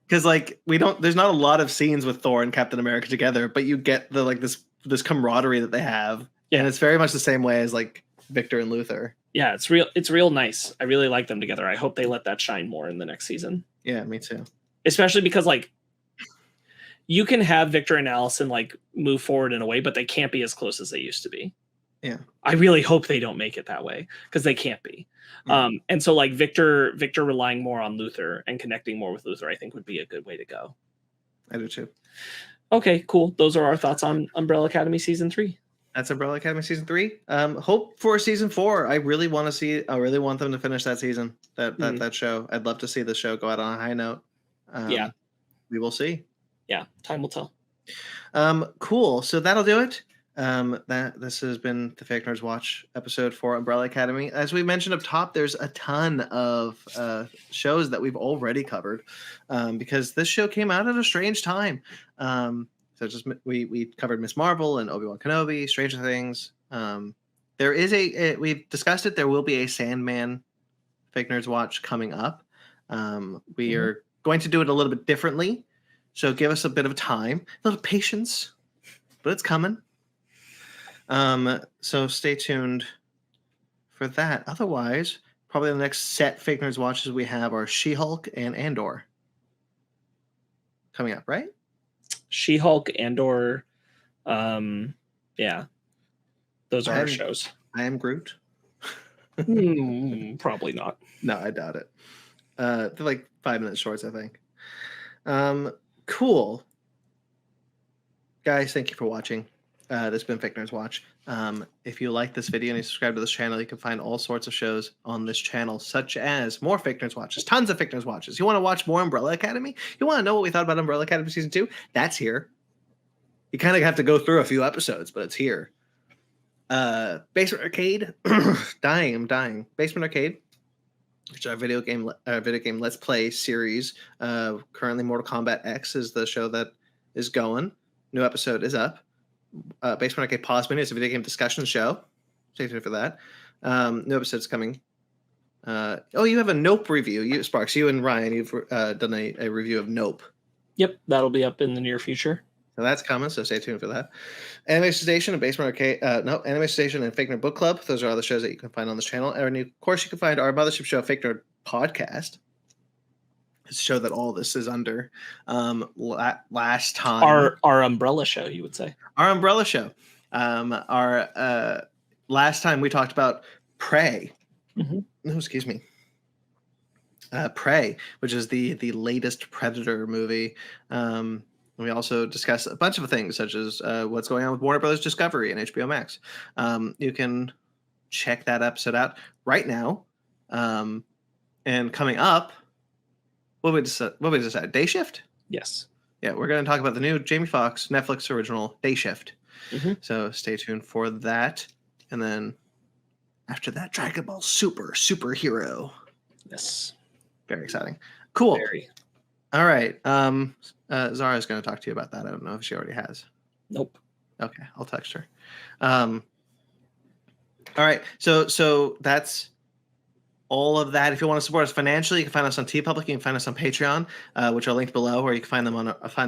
Because like there's not a lot of scenes with Thor and Captain America together, but you get the like this camaraderie that they have. Yeah. And it's very much the same way as like Victor and Luther. Yeah, it's real nice. I really like them together. I hope they let that shine more in the next season. Yeah, me too. Especially because like you can have Victor and Allison like move forward in a way, but they can't be as close as they used to be. Yeah. I really hope they don't make it that way because they can't be. Yeah. And so like Victor relying more on Luther and connecting more with Luther, I think would be a good way to go. I do too. Okay, cool. Those are our thoughts on Umbrella Academy season 3. That's Umbrella Academy season 3. Hope for season 4. I really want them to finish that season, that show. I'd love to see the show go out on a high note. Yeah. We will see. Yeah, time will tell. Cool. So that'll do it. This has been the Fake Nerds Watch episode for Umbrella Academy. As we mentioned up top, there's a ton of shows that we've already covered because this show came out at a strange time. So just we covered Ms. Marvel and Obi-Wan Kenobi, Stranger Things. There is we've discussed it. There will be a Sandman Fake Nerds Watch coming up. We are going to do it a little bit differently. So give us a bit of time, a little patience, but it's coming. So stay tuned for that. Otherwise, probably the next set Fake Nerds Watches we have are She-Hulk and Andor coming up, right? She-Hulk, Andor, yeah. Those are our shows. I Am Groot. Probably not. No, I doubt it. They're like 5-minute shorts, I think. Cool. Guys, thank you for watching. That's been Fake Nerds Watch. If you like this video and you subscribe to this channel, you can find all sorts of shows on this channel, such as more Fake Nerds Watches, tons of Fake Nerds Watches. You want to watch more Umbrella Academy? You want to know what we thought about Umbrella Academy Season 2? That's here. You kind of have to go through a few episodes, but it's here. Basement Arcade. I'm dying. Basement Arcade, which is our video game Let's Play series. Currently, Mortal Kombat X is the show that is going. New episode is up. Basement Arcade Pause Menu is a video game discussion show. Stay tuned for that. New episode's coming. You have a Nope review. Sparkz, you and Ryan, you've done a review of Nope. Yep, that'll be up in the near future. So that's coming, so stay tuned for that. Animation Station and Basement Arcade, Animation Station and Fake Nerd Book Club. Those are all the shows that you can find on this channel. And of course, you can find our mothership show, Fake Nerd Podcast. It's a show that all this is under. Last time, our umbrella show, you would say. Our umbrella show. Last time we talked about Prey. Mm-hmm. No, excuse me. Prey, which is the latest Predator movie. We also discussed a bunch of things, such as what's going on with Warner Brothers Discovery and HBO Max. You can check that episode out right now. And coming up, what we decided? Day Shift? Yes. Yeah, we're going to talk about the new Jamie Foxx Netflix original, Day Shift. Mm-hmm. So stay tuned for that. And then after that, Dragon Ball Superhero. Yes. Very exciting. Cool. Very. All right. Zara's going to talk to you about that. I don't know if she already has. Nope. Okay, I'll text her. All right. So that's all of that. If you want to support us financially, you can find us on TeePublic. You can find us on Patreon, which are linked below, or you can find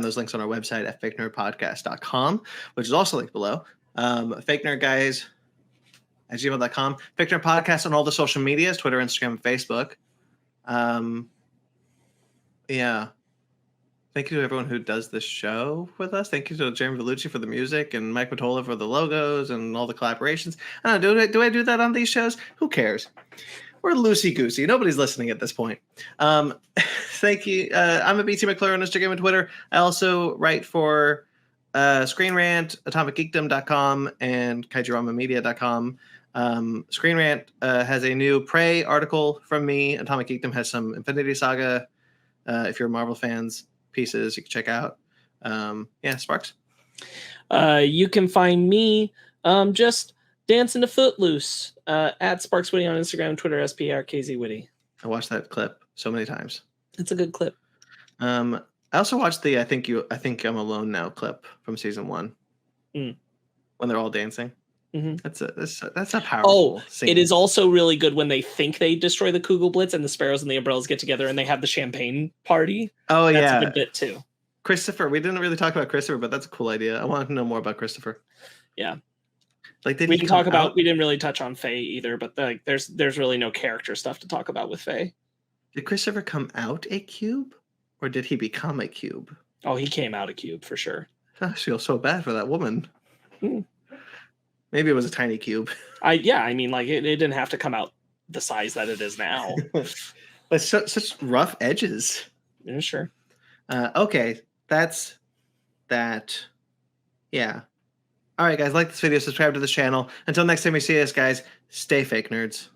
those links on our website at FakeNerdPodcast.com, which is also linked below. FakeNerdGuys at gmail.com. Fake Nerd Podcast on all the social medias, Twitter, Instagram, and Facebook. Yeah. Thank you to everyone who does this show with us. Thank you to Jeremy Vellucci for the music and Mike Matola for the logos and all the collaborations. I don't know, do I do that on these shows? Who cares? We're loosey-goosey. Nobody's listening at this point. Thank you. I'm a BT McClure on Instagram and Twitter. I also write for Screen Rant, AtomicGeekdom.com, and KaijuRamaMedia.com. Screen Rant has a new Prey article from me. Atomic Geekdom has some Infinity Saga. If you're Marvel fans, pieces you can check out. Sparkz. You can find me just dancing to Footloose at Sparkz Witty on Instagram, Twitter, SPRKZWitty. I watched that clip so many times. It's a good clip. I also watched the I think I'm Alone Now clip from season 1 when they're all dancing. Mm-hmm. That's a powerful scene. It is also really good when they think they destroy the Kugel Blitz and the Sparrows and the Umbrellas get together and they have the champagne party. Oh, that's a good bit too. Christopher, we didn't really talk about Christopher, but that's a cool idea. I want to know more about Christopher. Yeah. Like we didn't really touch on Faye either, but there's really no character stuff to talk about with Faye. Did Christopher come out a cube or did he become a cube? Oh, he came out a cube for sure. I feel so bad for that woman. Maybe it was a tiny cube. I mean, like it didn't have to come out the size that it is now. But such rough edges. Yeah, sure. Okay, that's that. Yeah. All right, guys, like this video, subscribe to this channel. Until next time we see us, guys, stay fake nerds.